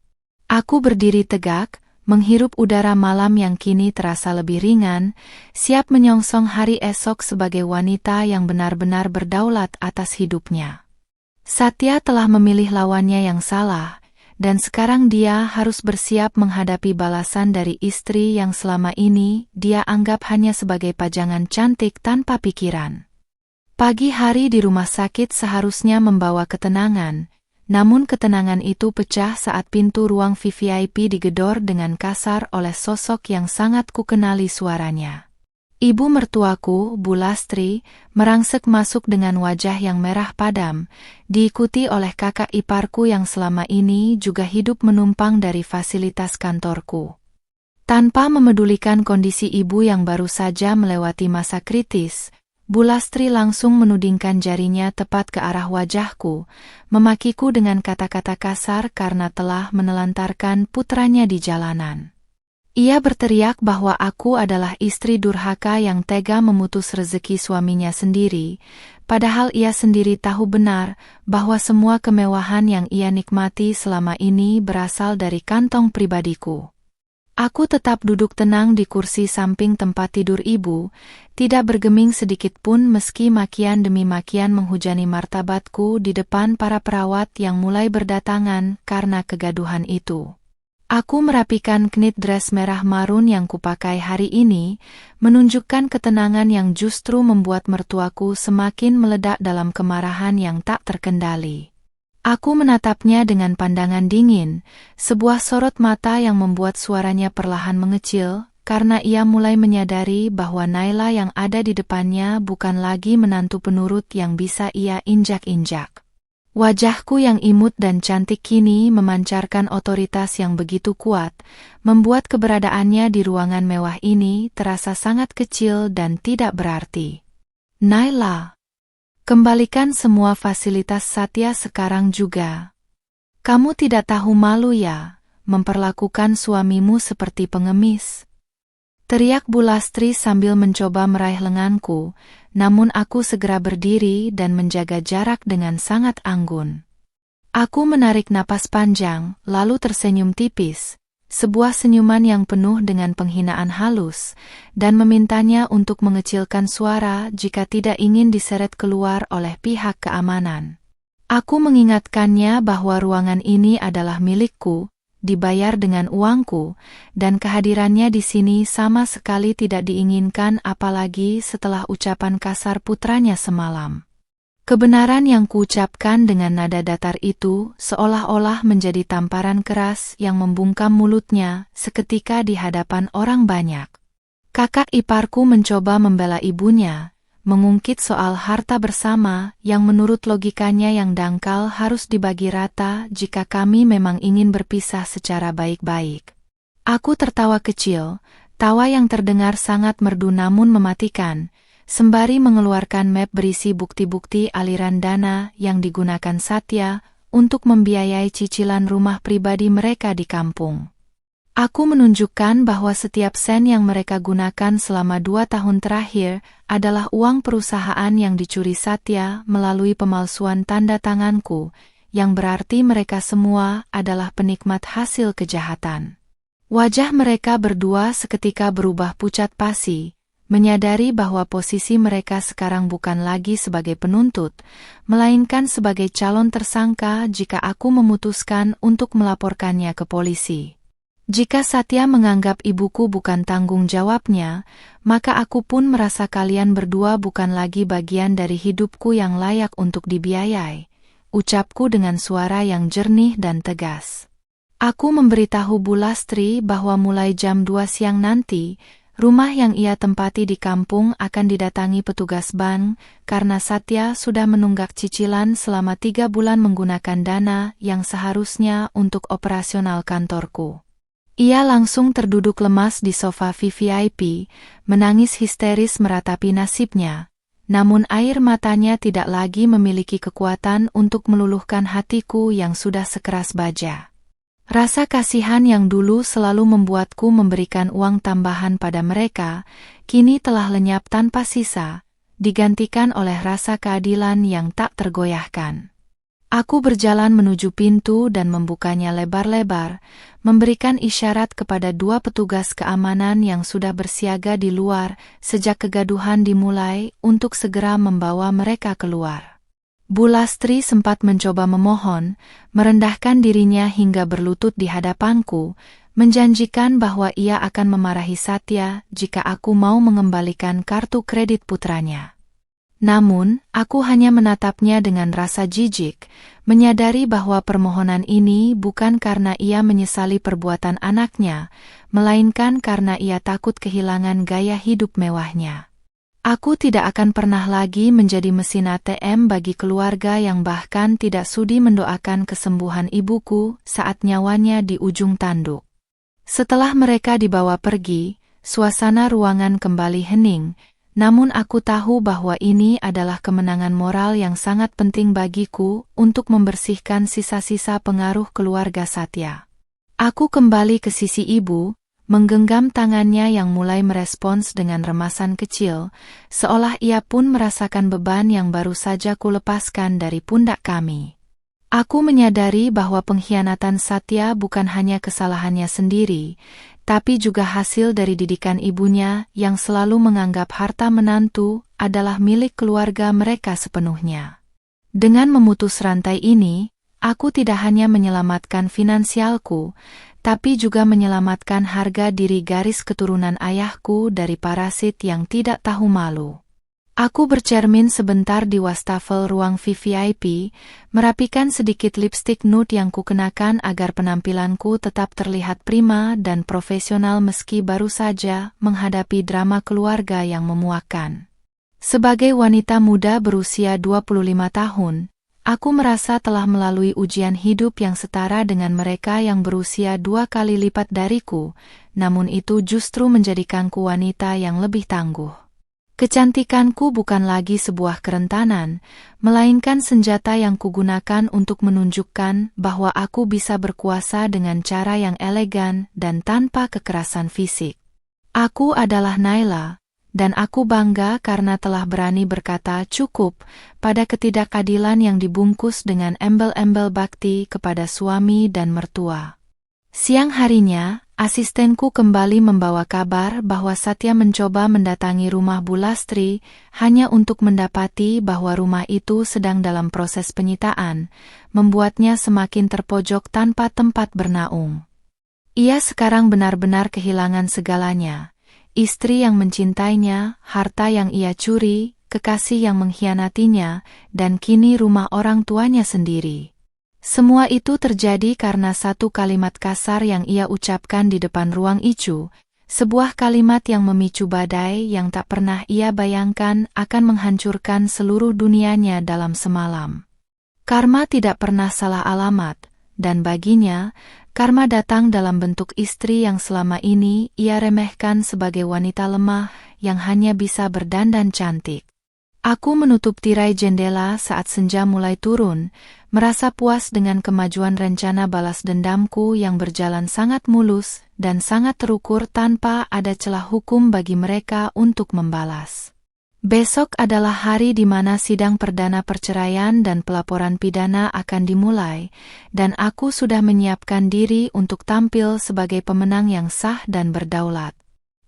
Aku berdiri tegak, menghirup udara malam yang kini terasa lebih ringan, siap menyongsong hari esok sebagai wanita yang benar-benar berdaulat atas hidupnya. Satya telah memilih lawannya yang salah, dan sekarang dia harus bersiap menghadapi balasan dari istri yang selama ini dia anggap hanya sebagai pajangan cantik tanpa pikiran. Pagi hari di rumah sakit seharusnya membawa ketenangan, namun ketenangan itu pecah saat pintu ruang VVIP digedor dengan kasar oleh sosok yang sangat kukenali suaranya. Ibu mertuaku, Bu Lastri, merangsek masuk dengan wajah yang merah padam, diikuti oleh kakak iparku yang selama ini juga hidup menumpang dari fasilitas kantorku. Tanpa memedulikan kondisi ibu yang baru saja melewati masa kritis, Bu Lastri langsung menudingkan jarinya tepat ke arah wajahku, memakiku dengan kata-kata kasar karena telah menelantarkan putranya di jalanan. Ia berteriak bahwa aku adalah istri durhaka yang tega memutus rezeki suaminya sendiri, padahal ia sendiri tahu benar bahwa semua kemewahan yang ia nikmati selama ini berasal dari kantong pribadiku. Aku tetap duduk tenang di kursi samping tempat tidur ibu, tidak bergeming sedikit pun meski makian demi makian menghujani martabatku di depan para perawat yang mulai berdatangan karena kegaduhan itu. Aku merapikan knit dress merah marun yang kupakai hari ini, menunjukkan ketenangan yang justru membuat mertuaku semakin meledak dalam kemarahan yang tak terkendali. Aku menatapnya dengan pandangan dingin, sebuah sorot mata yang membuat suaranya perlahan mengecil, karena ia mulai menyadari bahwa Naila yang ada di depannya bukan lagi menantu penurut yang bisa ia injak-injak. Wajahku yang imut dan cantik kini memancarkan otoritas yang begitu kuat, membuat keberadaannya di ruangan mewah ini terasa sangat kecil dan tidak berarti. Naila, kembalikan semua fasilitas Satya sekarang juga. Kamu tidak tahu malu ya, memperlakukan suamimu seperti pengemis? Teriak Bu Lastri sambil mencoba meraih lenganku, namun aku segera berdiri dan menjaga jarak dengan sangat anggun. Aku menarik napas panjang, lalu tersenyum tipis, sebuah senyuman yang penuh dengan penghinaan halus, dan memintanya untuk mengecilkan suara jika tidak ingin diseret keluar oleh pihak keamanan. Aku mengingatkannya bahwa ruangan ini adalah milikku, dibayar dengan uangku, dan kehadirannya di sini sama sekali tidak diinginkan apalagi setelah ucapan kasar putranya semalam. Kebenaran yang kuucapkan dengan nada datar itu seolah-olah menjadi tamparan keras yang membungkam mulutnya seketika di hadapan orang banyak. Kakak iparku mencoba membela ibunya, mengungkit soal harta bersama yang menurut logikanya yang dangkal harus dibagi rata jika kami memang ingin berpisah secara baik-baik. Aku tertawa kecil, tawa yang terdengar sangat merdu namun mematikan, sembari mengeluarkan map berisi bukti-bukti aliran dana yang digunakan Satya untuk membiayai cicilan rumah pribadi mereka di kampung. Aku menunjukkan bahwa setiap sen yang mereka gunakan selama 2 tahun terakhir adalah uang perusahaan yang dicuri Satya melalui pemalsuan tanda tanganku, yang berarti mereka semua adalah penikmat hasil kejahatan. Wajah mereka berdua seketika berubah pucat pasi, menyadari bahwa posisi mereka sekarang bukan lagi sebagai penuntut, melainkan sebagai calon tersangka jika aku memutuskan untuk melaporkannya ke polisi. Jika Satya menganggap ibuku bukan tanggung jawabnya, maka aku pun merasa kalian berdua bukan lagi bagian dari hidupku yang layak untuk dibiayai, ucapku dengan suara yang jernih dan tegas. Aku memberitahu Bu Lastri bahwa mulai jam 2 siang nanti, rumah yang ia tempati di kampung akan didatangi petugas bank karena Satya sudah menunggak cicilan selama 3 bulan menggunakan dana yang seharusnya untuk operasional kantorku. Ia langsung terduduk lemas di sofa VVIP, menangis histeris meratapi nasibnya, namun air matanya tidak lagi memiliki kekuatan untuk meluluhkan hatiku yang sudah sekeras baja. Rasa kasihan yang dulu selalu membuatku memberikan uang tambahan pada mereka, kini telah lenyap tanpa sisa, digantikan oleh rasa keadilan yang tak tergoyahkan. Aku berjalan menuju pintu dan membukanya lebar-lebar, memberikan isyarat kepada 2 petugas keamanan yang sudah bersiaga di luar sejak kegaduhan dimulai untuk segera membawa mereka keluar. Bu Lastri sempat mencoba memohon, merendahkan dirinya hingga berlutut di hadapanku, menjanjikan bahwa ia akan memarahi Satya jika aku mau mengembalikan kartu kredit putranya. Namun, aku hanya menatapnya dengan rasa jijik, menyadari bahwa permohonan ini bukan karena ia menyesali perbuatan anaknya, melainkan karena ia takut kehilangan gaya hidup mewahnya. Aku tidak akan pernah lagi menjadi mesin ATM bagi keluarga yang bahkan tidak sudi mendoakan kesembuhan ibuku saat nyawanya di ujung tanduk. Setelah mereka dibawa pergi, suasana ruangan kembali hening, namun aku tahu bahwa ini adalah kemenangan moral yang sangat penting bagiku untuk membersihkan sisa-sisa pengaruh keluarga Satya. Aku kembali ke sisi ibu, menggenggam tangannya yang mulai merespons dengan remasan kecil, seolah ia pun merasakan beban yang baru saja kulepaskan dari pundak kami. Aku menyadari bahwa pengkhianatan Satya bukan hanya kesalahannya sendiri, tapi juga hasil dari didikan ibunya yang selalu menganggap harta menantu adalah milik keluarga mereka sepenuhnya. Dengan memutus rantai ini, aku tidak hanya menyelamatkan finansialku, tapi juga menyelamatkan harga diri garis keturunan ayahku dari parasit yang tidak tahu malu. Aku bercermin sebentar di wastafel ruang VVIP, merapikan sedikit lipstik nude yang kukenakan agar penampilanku tetap terlihat prima dan profesional meski baru saja menghadapi drama keluarga yang memuakkan. Sebagai wanita muda berusia 25 tahun, aku merasa telah melalui ujian hidup yang setara dengan mereka yang berusia 2 kali lipat dariku, namun itu justru menjadikanku wanita yang lebih tangguh. Kecantikanku bukan lagi sebuah kerentanan, melainkan senjata yang kugunakan untuk menunjukkan bahwa aku bisa berkuasa dengan cara yang elegan dan tanpa kekerasan fisik. Aku adalah Naila, dan aku bangga karena telah berani berkata cukup pada ketidakadilan yang dibungkus dengan embel-embel bakti kepada suami dan mertua. Siang harinya, asistenku kembali membawa kabar bahwa Satya mencoba mendatangi rumah Bu Lastri hanya untuk mendapati bahwa rumah itu sedang dalam proses penyitaan, membuatnya semakin terpojok tanpa tempat bernaung. Ia sekarang benar-benar kehilangan segalanya. Istri yang mencintainya, harta yang ia curi, kekasih yang mengkhianatinya, dan kini rumah orang tuanya sendiri. Semua itu terjadi karena satu kalimat kasar yang ia ucapkan di depan ruang Icu, sebuah kalimat yang memicu badai yang tak pernah ia bayangkan akan menghancurkan seluruh dunianya dalam semalam. Karma tidak pernah salah alamat, dan baginya, karma datang dalam bentuk istri yang selama ini ia remehkan sebagai wanita lemah yang hanya bisa berdandan cantik. Aku menutup tirai jendela saat senja mulai turun, merasa puas dengan kemajuan rencana balas dendamku yang berjalan sangat mulus dan sangat terukur tanpa ada celah hukum bagi mereka untuk membalas. Besok adalah hari di mana sidang perdana perceraian dan pelaporan pidana akan dimulai, dan aku sudah menyiapkan diri untuk tampil sebagai pemenang yang sah dan berdaulat.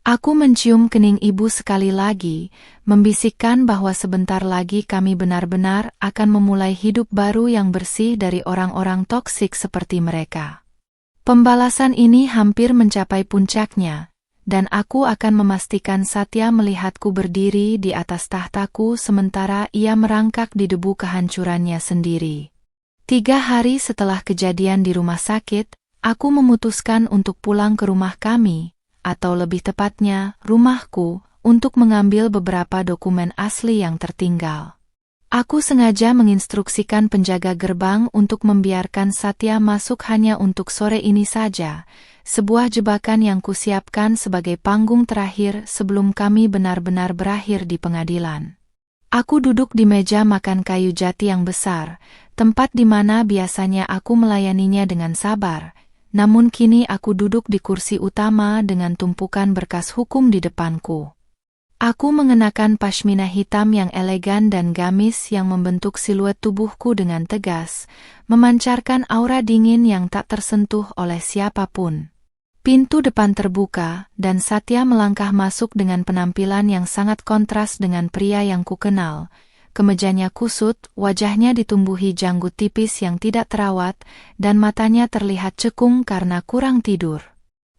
Aku mencium kening ibu sekali lagi, membisikkan bahwa sebentar lagi kami benar-benar akan memulai hidup baru yang bersih dari orang-orang toksik seperti mereka. Pembalasan ini hampir mencapai puncaknya, dan aku akan memastikan Satya melihatku berdiri di atas tahtaku sementara ia merangkak di debu kehancurannya sendiri. 3 hari setelah kejadian di rumah sakit, aku memutuskan untuk pulang ke rumah kami, atau lebih tepatnya, rumahku, untuk mengambil beberapa dokumen asli yang tertinggal. Aku sengaja menginstruksikan penjaga gerbang untuk membiarkan Satya masuk hanya untuk sore ini saja, sebuah jebakan yang kusiapkan sebagai panggung terakhir sebelum kami benar-benar berakhir di pengadilan. Aku duduk di meja makan kayu jati yang besar, tempat di mana biasanya aku melayaninya dengan sabar, namun kini aku duduk di kursi utama dengan tumpukan berkas hukum di depanku. Aku mengenakan pashmina hitam yang elegan dan gamis yang membentuk siluet tubuhku dengan tegas, memancarkan aura dingin yang tak tersentuh oleh siapapun. Pintu depan terbuka, dan Satya melangkah masuk dengan penampilan yang sangat kontras dengan pria yang kukenal. Kemejanya kusut, wajahnya ditumbuhi janggut tipis yang tidak terawat, dan matanya terlihat cekung karena kurang tidur.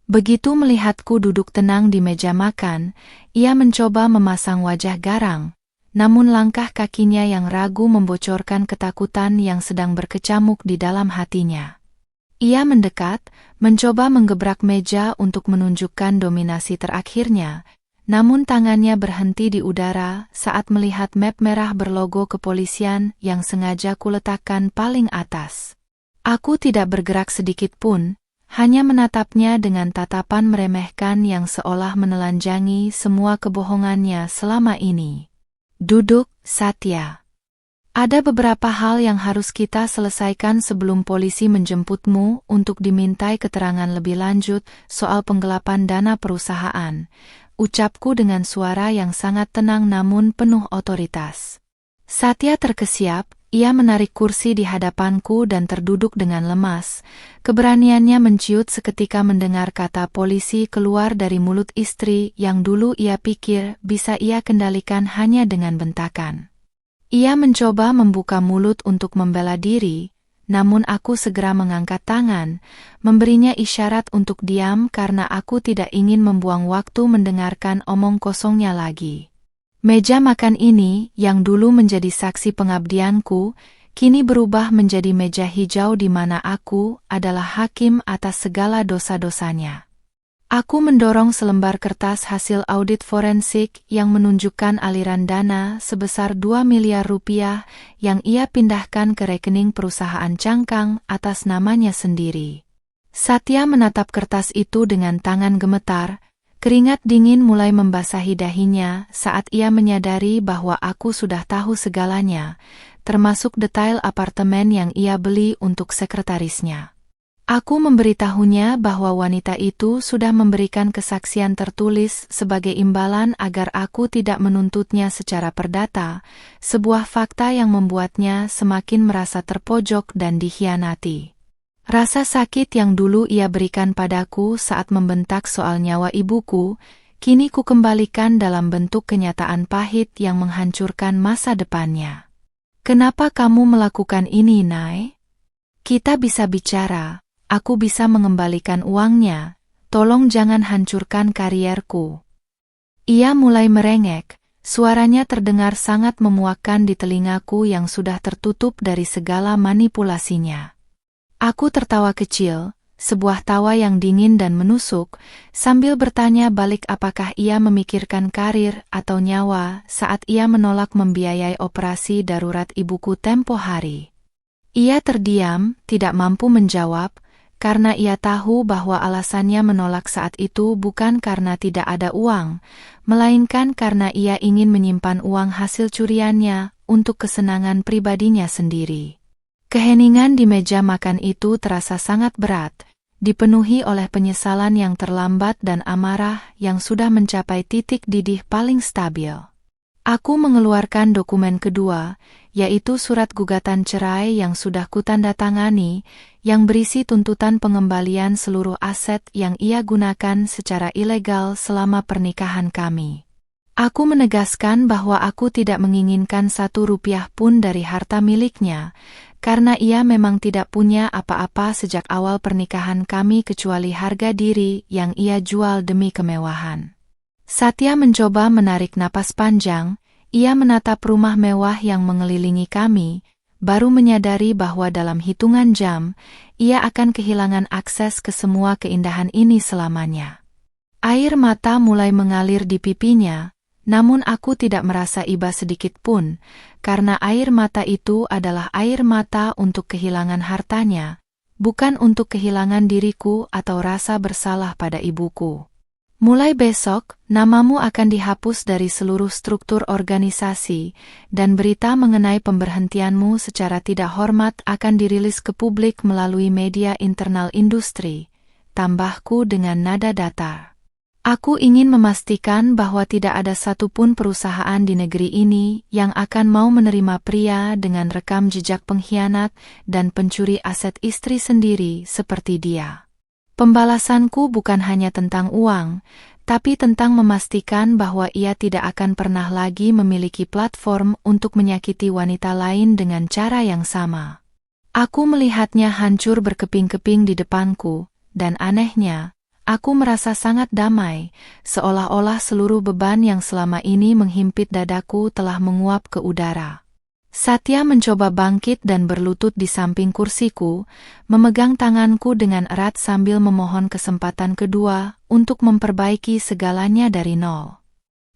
Begitu melihatku duduk tenang di meja makan, ia mencoba memasang wajah garang, namun langkah kakinya yang ragu membocorkan ketakutan yang sedang berkecamuk di dalam hatinya. Ia mendekat, mencoba menggebrak meja untuk menunjukkan dominasi terakhirnya, namun tangannya berhenti di udara saat melihat map merah berlogo kepolisian yang sengaja kuletakkan paling atas. Aku tidak bergerak sedikit pun, hanya menatapnya dengan tatapan meremehkan yang seolah menelanjangi semua kebohongannya selama ini. Duduk, Satya. Ada beberapa hal yang harus kita selesaikan sebelum polisi menjemputmu untuk dimintai keterangan lebih lanjut soal penggelapan dana perusahaan, ucapku dengan suara yang sangat tenang namun penuh otoritas. Satya terkesiap. Ia menarik kursi di hadapanku dan terduduk dengan lemas. Keberaniannya menciut seketika mendengar kata polisi keluar dari mulut istri yang dulu ia pikir bisa ia kendalikan hanya dengan bentakan. Ia mencoba membuka mulut untuk membela diri, namun aku segera mengangkat tangan, memberinya isyarat untuk diam karena aku tidak ingin membuang waktu mendengarkan omong kosongnya lagi. Meja makan ini, yang dulu menjadi saksi pengabdianku, kini berubah menjadi meja hijau di mana aku adalah hakim atas segala dosa-dosanya. Aku mendorong selembar kertas hasil audit forensik yang menunjukkan aliran dana sebesar 2 miliar rupiah yang ia pindahkan ke rekening perusahaan cangkang atas namanya sendiri. Satya menatap kertas itu dengan tangan gemetar. Keringat dingin mulai membasahi dahinya saat ia menyadari bahwa aku sudah tahu segalanya, termasuk detail apartemen yang ia beli untuk sekretarisnya. Aku memberitahunya bahwa wanita itu sudah memberikan kesaksian tertulis sebagai imbalan agar aku tidak menuntutnya secara perdata, sebuah fakta yang membuatnya semakin merasa terpojok dan dikhianati. Rasa sakit yang dulu ia berikan padaku saat membentak soal nyawa ibuku, kini ku kembalikan dalam bentuk kenyataan pahit yang menghancurkan masa depannya. Kenapa kamu melakukan ini, Nay? Kita bisa bicara, aku bisa mengembalikan uangnya, tolong jangan hancurkan karierku. Ia mulai merengek, suaranya terdengar sangat memuakkan di telingaku yang sudah tertutup dari segala manipulasinya. Aku tertawa kecil, sebuah tawa yang dingin dan menusuk, sambil bertanya balik apakah ia memikirkan karir atau nyawa saat ia menolak membiayai operasi darurat ibuku tempo hari. Ia terdiam, tidak mampu menjawab, karena ia tahu bahwa alasannya menolak saat itu bukan karena tidak ada uang, melainkan karena ia ingin menyimpan uang hasil curiannya untuk kesenangan pribadinya sendiri. Keheningan di meja makan itu terasa sangat berat, dipenuhi oleh penyesalan yang terlambat dan amarah yang sudah mencapai titik didih paling stabil. Aku mengeluarkan dokumen kedua, yaitu surat gugatan cerai yang sudah kutandatangani, yang berisi tuntutan pengembalian seluruh aset yang ia gunakan secara ilegal selama pernikahan kami. Aku menegaskan bahwa aku tidak menginginkan 1 rupiah pun dari harta miliknya, karena ia memang tidak punya apa-apa sejak awal pernikahan kami kecuali harga diri yang ia jual demi kemewahan. Satya mencoba menarik napas panjang, ia menatap rumah mewah yang mengelilingi kami, baru menyadari bahwa dalam hitungan jam, ia akan kehilangan akses ke semua keindahan ini selamanya. Air mata mulai mengalir di pipinya, namun aku tidak merasa iba sedikit pun, karena air mata itu adalah air mata untuk kehilangan hartanya, bukan untuk kehilangan diriku atau rasa bersalah pada ibuku. Mulai besok, namamu akan dihapus dari seluruh struktur organisasi, dan berita mengenai pemberhentianmu secara tidak hormat akan dirilis ke publik melalui media internal industri, tambahku dengan nada datar. Aku ingin memastikan bahwa tidak ada satupun perusahaan di negeri ini yang akan mau menerima pria dengan rekam jejak pengkhianat dan pencuri aset istri sendiri seperti dia. Pembalasanku bukan hanya tentang uang, tapi tentang memastikan bahwa ia tidak akan pernah lagi memiliki platform untuk menyakiti wanita lain dengan cara yang sama. Aku melihatnya hancur berkeping-keping di depanku, dan anehnya, aku merasa sangat damai, seolah-olah seluruh beban yang selama ini menghimpit dadaku telah menguap ke udara. Satya mencoba bangkit dan berlutut di samping kursiku, memegang tanganku dengan erat sambil memohon kesempatan kedua untuk memperbaiki segalanya dari nol.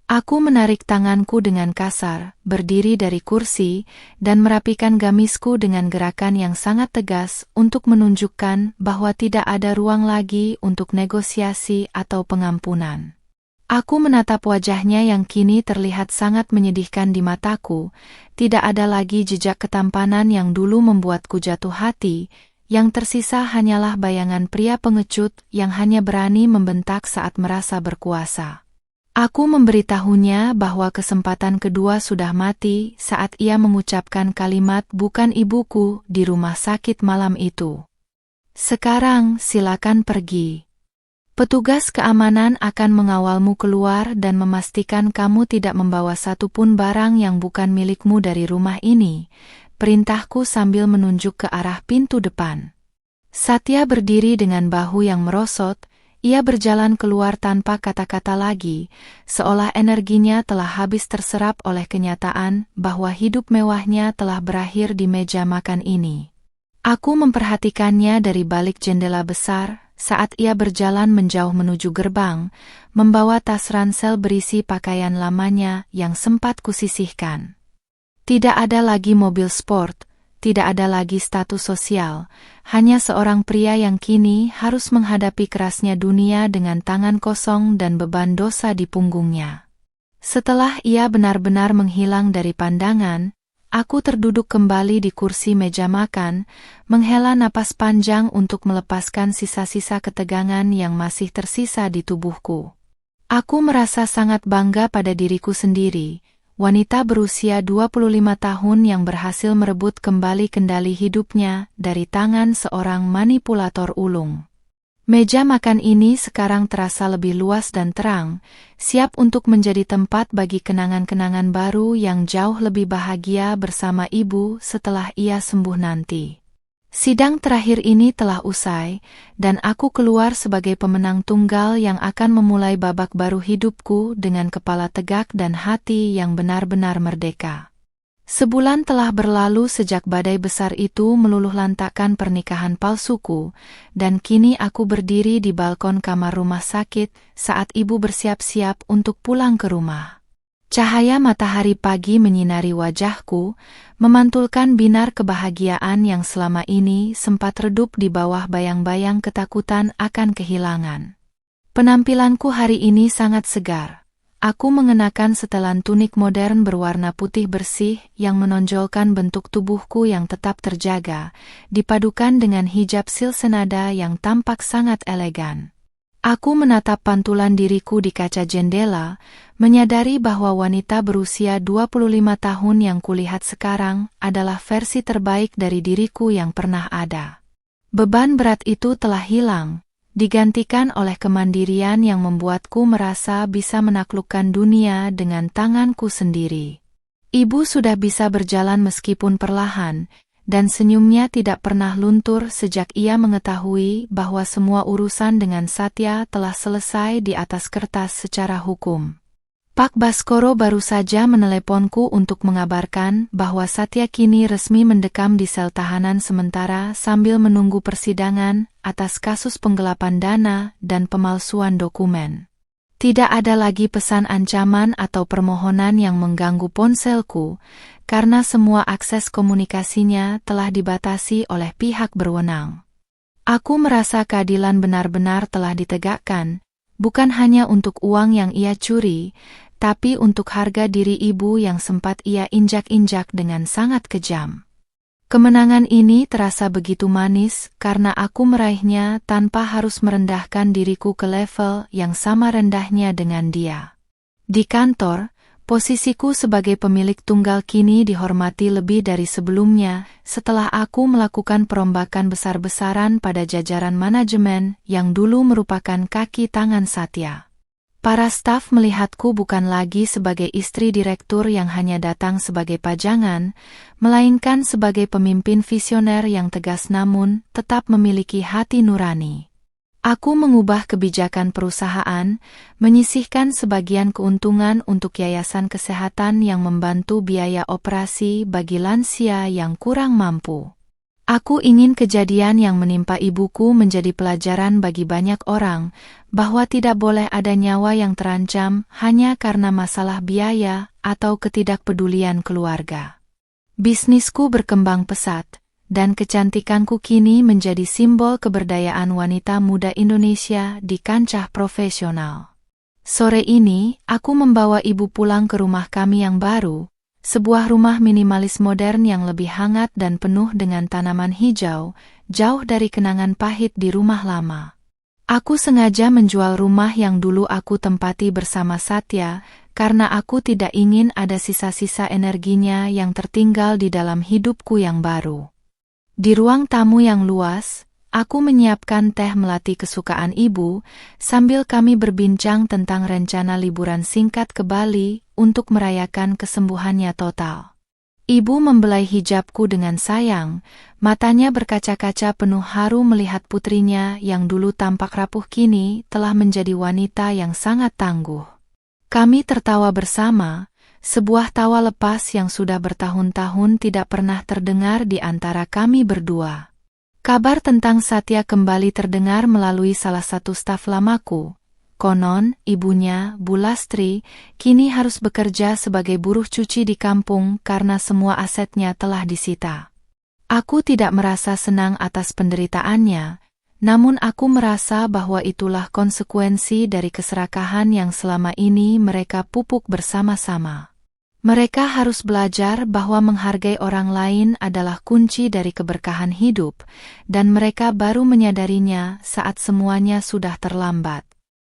Aku menarik tanganku dengan kasar, berdiri dari kursi, dan merapikan gamisku dengan gerakan yang sangat tegas untuk menunjukkan bahwa tidak ada ruang lagi untuk negosiasi atau pengampunan. Aku menatap wajahnya yang kini terlihat sangat menyedihkan di mataku, tidak ada lagi jejak ketampanan yang dulu membuatku jatuh hati, yang tersisa hanyalah bayangan pria pengecut yang hanya berani membentak saat merasa berkuasa. Aku memberitahunya bahwa kesempatan kedua sudah mati saat ia mengucapkan kalimat "bukan ibuku" di rumah sakit malam itu. Sekarang silakan pergi. Petugas keamanan akan mengawalmu keluar dan memastikan kamu tidak membawa satupun barang yang bukan milikmu dari rumah ini, perintahku sambil menunjuk ke arah pintu depan. Satya berdiri dengan bahu yang merosot, ia berjalan keluar tanpa kata-kata lagi, seolah energinya telah habis terserap oleh kenyataan bahwa hidup mewahnya telah berakhir di meja makan ini. Aku memperhatikannya dari balik jendela besar, saat ia berjalan menjauh menuju gerbang, membawa tas ransel berisi pakaian lamanya yang sempat kusisihkan. Tidak ada lagi mobil sport, tidak ada lagi status sosial, hanya seorang pria yang kini harus menghadapi kerasnya dunia dengan tangan kosong dan beban dosa di punggungnya. Setelah ia benar-benar menghilang dari pandangan, aku terduduk kembali di kursi meja makan, menghela napas panjang untuk melepaskan sisa-sisa ketegangan yang masih tersisa di tubuhku. Aku merasa sangat bangga pada diriku sendiri, wanita berusia 25 tahun yang berhasil merebut kembali kendali hidupnya dari tangan seorang manipulator ulung. Meja makan ini sekarang terasa lebih luas dan terang, siap untuk menjadi tempat bagi kenangan-kenangan baru yang jauh lebih bahagia bersama ibu setelah ia sembuh nanti. Sidang terakhir ini telah usai, dan aku keluar sebagai pemenang tunggal yang akan memulai babak baru hidupku dengan kepala tegak dan hati yang benar-benar merdeka. Sebulan telah berlalu sejak badai besar itu meluluhlantakkan pernikahan palsuku, dan kini aku berdiri di balkon kamar rumah sakit saat ibu bersiap-siap untuk pulang ke rumah. Cahaya matahari pagi menyinari wajahku, memantulkan binar kebahagiaan yang selama ini sempat redup di bawah bayang-bayang ketakutan akan kehilangan. Penampilanku hari ini sangat segar. Aku mengenakan setelan tunik modern berwarna putih bersih yang menonjolkan bentuk tubuhku yang tetap terjaga, dipadukan dengan hijab silk senada yang tampak sangat elegan. Aku menatap pantulan diriku di kaca jendela, menyadari bahwa wanita berusia 25 tahun yang kulihat sekarang adalah versi terbaik dari diriku yang pernah ada. Beban berat itu telah hilang, digantikan oleh kemandirian yang membuatku merasa bisa menaklukkan dunia dengan tanganku sendiri. Ibu sudah bisa berjalan meskipun perlahan, dan senyumnya tidak pernah luntur sejak ia mengetahui bahwa semua urusan dengan Satya telah selesai di atas kertas secara hukum. Pak Baskoro baru saja meneleponku untuk mengabarkan bahwa Satya kini resmi mendekam di sel tahanan sementara sambil menunggu persidangan atas kasus penggelapan dana dan pemalsuan dokumen. Tidak ada lagi pesan ancaman atau permohonan yang mengganggu ponselku, karena semua akses komunikasinya telah dibatasi oleh pihak berwenang. Aku merasa keadilan benar-benar telah ditegakkan, bukan hanya untuk uang yang ia curi, tapi untuk harga diri ibu yang sempat ia injak-injak dengan sangat kejam. Kemenangan ini terasa begitu manis karena aku meraihnya tanpa harus merendahkan diriku ke level yang sama rendahnya dengan dia. Di kantor, posisiku sebagai pemilik tunggal kini dihormati lebih dari sebelumnya setelah aku melakukan perombakan besar-besaran pada jajaran manajemen yang dulu merupakan kaki tangan Satya. Para staf melihatku bukan lagi sebagai istri direktur yang hanya datang sebagai pajangan, melainkan sebagai pemimpin visioner yang tegas namun tetap memiliki hati nurani. Aku mengubah kebijakan perusahaan, menyisihkan sebagian keuntungan untuk yayasan kesehatan yang membantu biaya operasi bagi lansia yang kurang mampu. Aku ingin kejadian yang menimpa ibuku menjadi pelajaran bagi banyak orang, bahwa tidak boleh ada nyawa yang terancam hanya karena masalah biaya atau ketidakpedulian keluarga. Bisnisku berkembang pesat, dan kecantikanku kini menjadi simbol keberdayaan wanita muda Indonesia di kancah profesional. Sore ini, aku membawa ibu pulang ke rumah kami yang baru, sebuah rumah minimalis modern yang lebih hangat dan penuh dengan tanaman hijau, jauh dari kenangan pahit di rumah lama. Aku sengaja menjual rumah yang dulu aku tempati bersama Satya, karena aku tidak ingin ada sisa-sisa energinya yang tertinggal di dalam hidupku yang baru. Di ruang tamu yang luas, aku menyiapkan teh melati kesukaan ibu, sambil kami berbincang tentang rencana liburan singkat ke Bali untuk merayakan kesembuhannya total. Ibu membelai hijabku dengan sayang, matanya berkaca-kaca penuh haru melihat putrinya yang dulu tampak rapuh kini telah menjadi wanita yang sangat tangguh. Kami tertawa bersama, sebuah tawa lepas yang sudah bertahun-tahun tidak pernah terdengar di antara kami berdua. Kabar tentang Satya kembali terdengar melalui salah satu staf lamaku. Konon, ibunya, Bu Lastri, kini harus bekerja sebagai buruh cuci di kampung karena semua asetnya telah disita. Aku tidak merasa senang atas penderitaannya, namun aku merasa bahwa itulah konsekuensi dari keserakahan yang selama ini mereka pupuk bersama-sama. Mereka harus belajar bahwa menghargai orang lain adalah kunci dari keberkahan hidup, dan mereka baru menyadarinya saat semuanya sudah terlambat.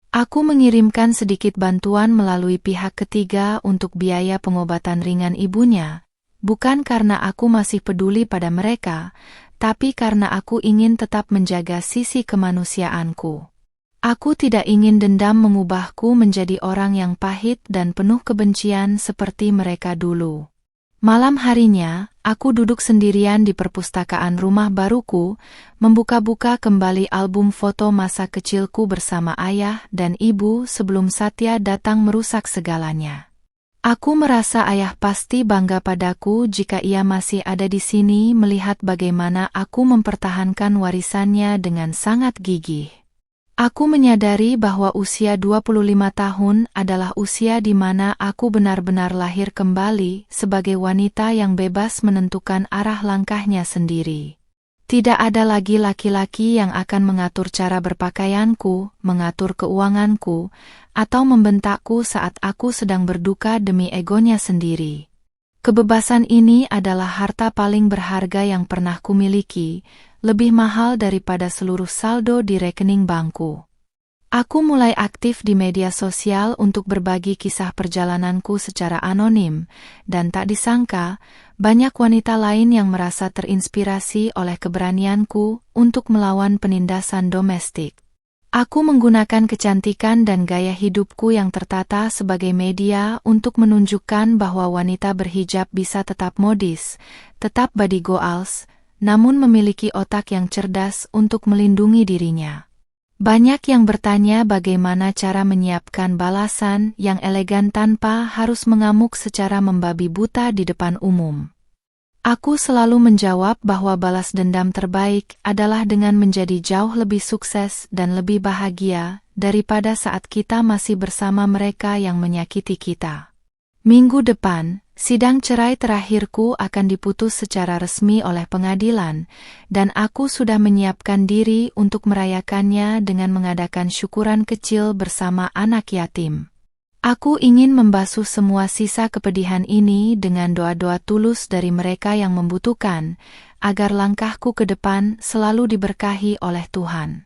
Aku mengirimkan sedikit bantuan melalui pihak ketiga untuk biaya pengobatan ringan ibunya, bukan karena aku masih peduli pada mereka, tapi karena aku ingin tetap menjaga sisi kemanusiaanku. Aku tidak ingin dendam mengubahku menjadi orang yang pahit dan penuh kebencian seperti mereka dulu. Malam harinya, aku duduk sendirian di perpustakaan rumah baruku, membuka-buka kembali album foto masa kecilku bersama ayah dan ibu sebelum Satya datang merusak segalanya. Aku merasa ayah pasti bangga padaku jika ia masih ada di sini melihat bagaimana aku mempertahankan warisannya dengan sangat gigih. Aku menyadari bahwa usia 25 tahun adalah usia di mana aku benar-benar lahir kembali sebagai wanita yang bebas menentukan arah langkahnya sendiri. Tidak ada lagi laki-laki yang akan mengatur cara berpakaianku, mengatur keuanganku, atau membentakku saat aku sedang berduka demi egonya sendiri. Kebebasan ini adalah harta paling berharga yang pernah kumiliki, lebih mahal daripada seluruh saldo di rekening bankku. Aku mulai aktif di media sosial untuk berbagi kisah perjalananku secara anonim, dan tak disangka, banyak wanita lain yang merasa terinspirasi oleh keberanianku untuk melawan penindasan domestik. Aku menggunakan kecantikan dan gaya hidupku yang tertata sebagai media untuk menunjukkan bahwa wanita berhijab bisa tetap modis, tetap body goals, namun memiliki otak yang cerdas untuk melindungi dirinya. Banyak yang bertanya bagaimana cara menyiapkan balasan yang elegan tanpa harus mengamuk secara membabi buta di depan umum. Aku selalu menjawab bahwa balas dendam terbaik adalah dengan menjadi jauh lebih sukses dan lebih bahagia daripada saat kita masih bersama mereka yang menyakiti kita. Minggu depan, sidang cerai terakhirku akan diputus secara resmi oleh pengadilan, dan aku sudah menyiapkan diri untuk merayakannya dengan mengadakan syukuran kecil bersama anak yatim. Aku ingin membasuh semua sisa kepedihan ini dengan doa-doa tulus dari mereka yang membutuhkan, agar langkahku ke depan selalu diberkahi oleh Tuhan.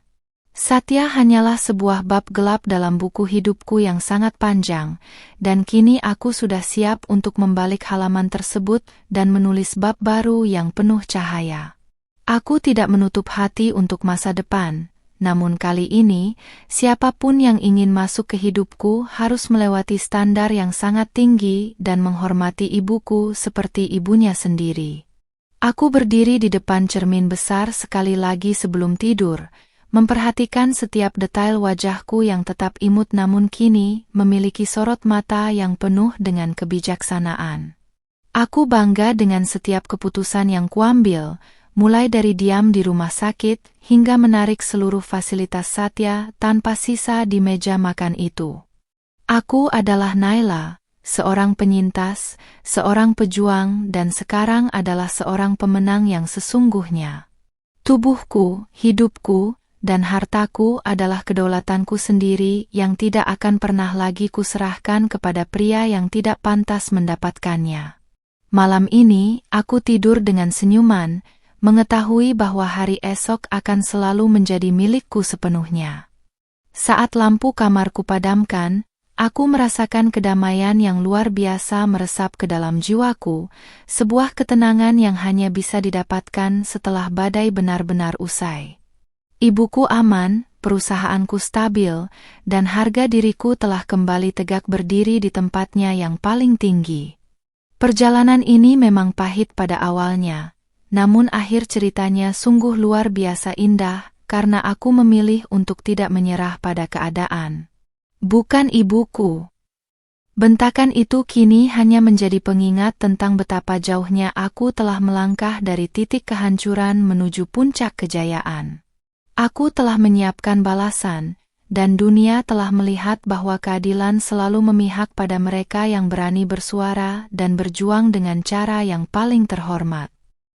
Satya hanyalah sebuah bab gelap dalam buku hidupku yang sangat panjang, dan kini aku sudah siap untuk membalik halaman tersebut dan menulis bab baru yang penuh cahaya. Aku tidak menutup hati untuk masa depan, namun kali ini, siapapun yang ingin masuk ke hidupku harus melewati standar yang sangat tinggi dan menghormati ibuku seperti ibunya sendiri. Aku berdiri di depan cermin besar sekali lagi sebelum tidur, memperhatikan setiap detail wajahku yang tetap imut namun kini memiliki sorot mata yang penuh dengan kebijaksanaan. Aku bangga dengan setiap keputusan yang kuambil, mulai dari diam di rumah sakit hingga menarik seluruh fasilitas Satya tanpa sisa di meja makan itu. Aku adalah Naila, seorang penyintas, seorang pejuang dan sekarang adalah seorang pemenang yang sesungguhnya. Tubuhku, hidupku, dan hartaku adalah kedaulatanku sendiri yang tidak akan pernah lagi kuserahkan kepada pria yang tidak pantas mendapatkannya. Malam ini, aku tidur dengan senyuman, mengetahui bahwa hari esok akan selalu menjadi milikku sepenuhnya. Saat lampu kamarku padamkan, aku merasakan kedamaian yang luar biasa meresap ke dalam jiwaku, sebuah ketenangan yang hanya bisa didapatkan setelah badai benar-benar usai. Ibuku aman, perusahaanku stabil, dan harga diriku telah kembali tegak berdiri di tempatnya yang paling tinggi. Perjalanan ini memang pahit pada awalnya, namun akhir ceritanya sungguh luar biasa indah karena aku memilih untuk tidak menyerah pada keadaan. Bukan ibuku. Bentakan itu kini hanya menjadi pengingat tentang betapa jauhnya aku telah melangkah dari titik kehancuran menuju puncak kejayaan. Aku telah menyiapkan balasan, dan dunia telah melihat bahwa keadilan selalu memihak pada mereka yang berani bersuara dan berjuang dengan cara yang paling terhormat.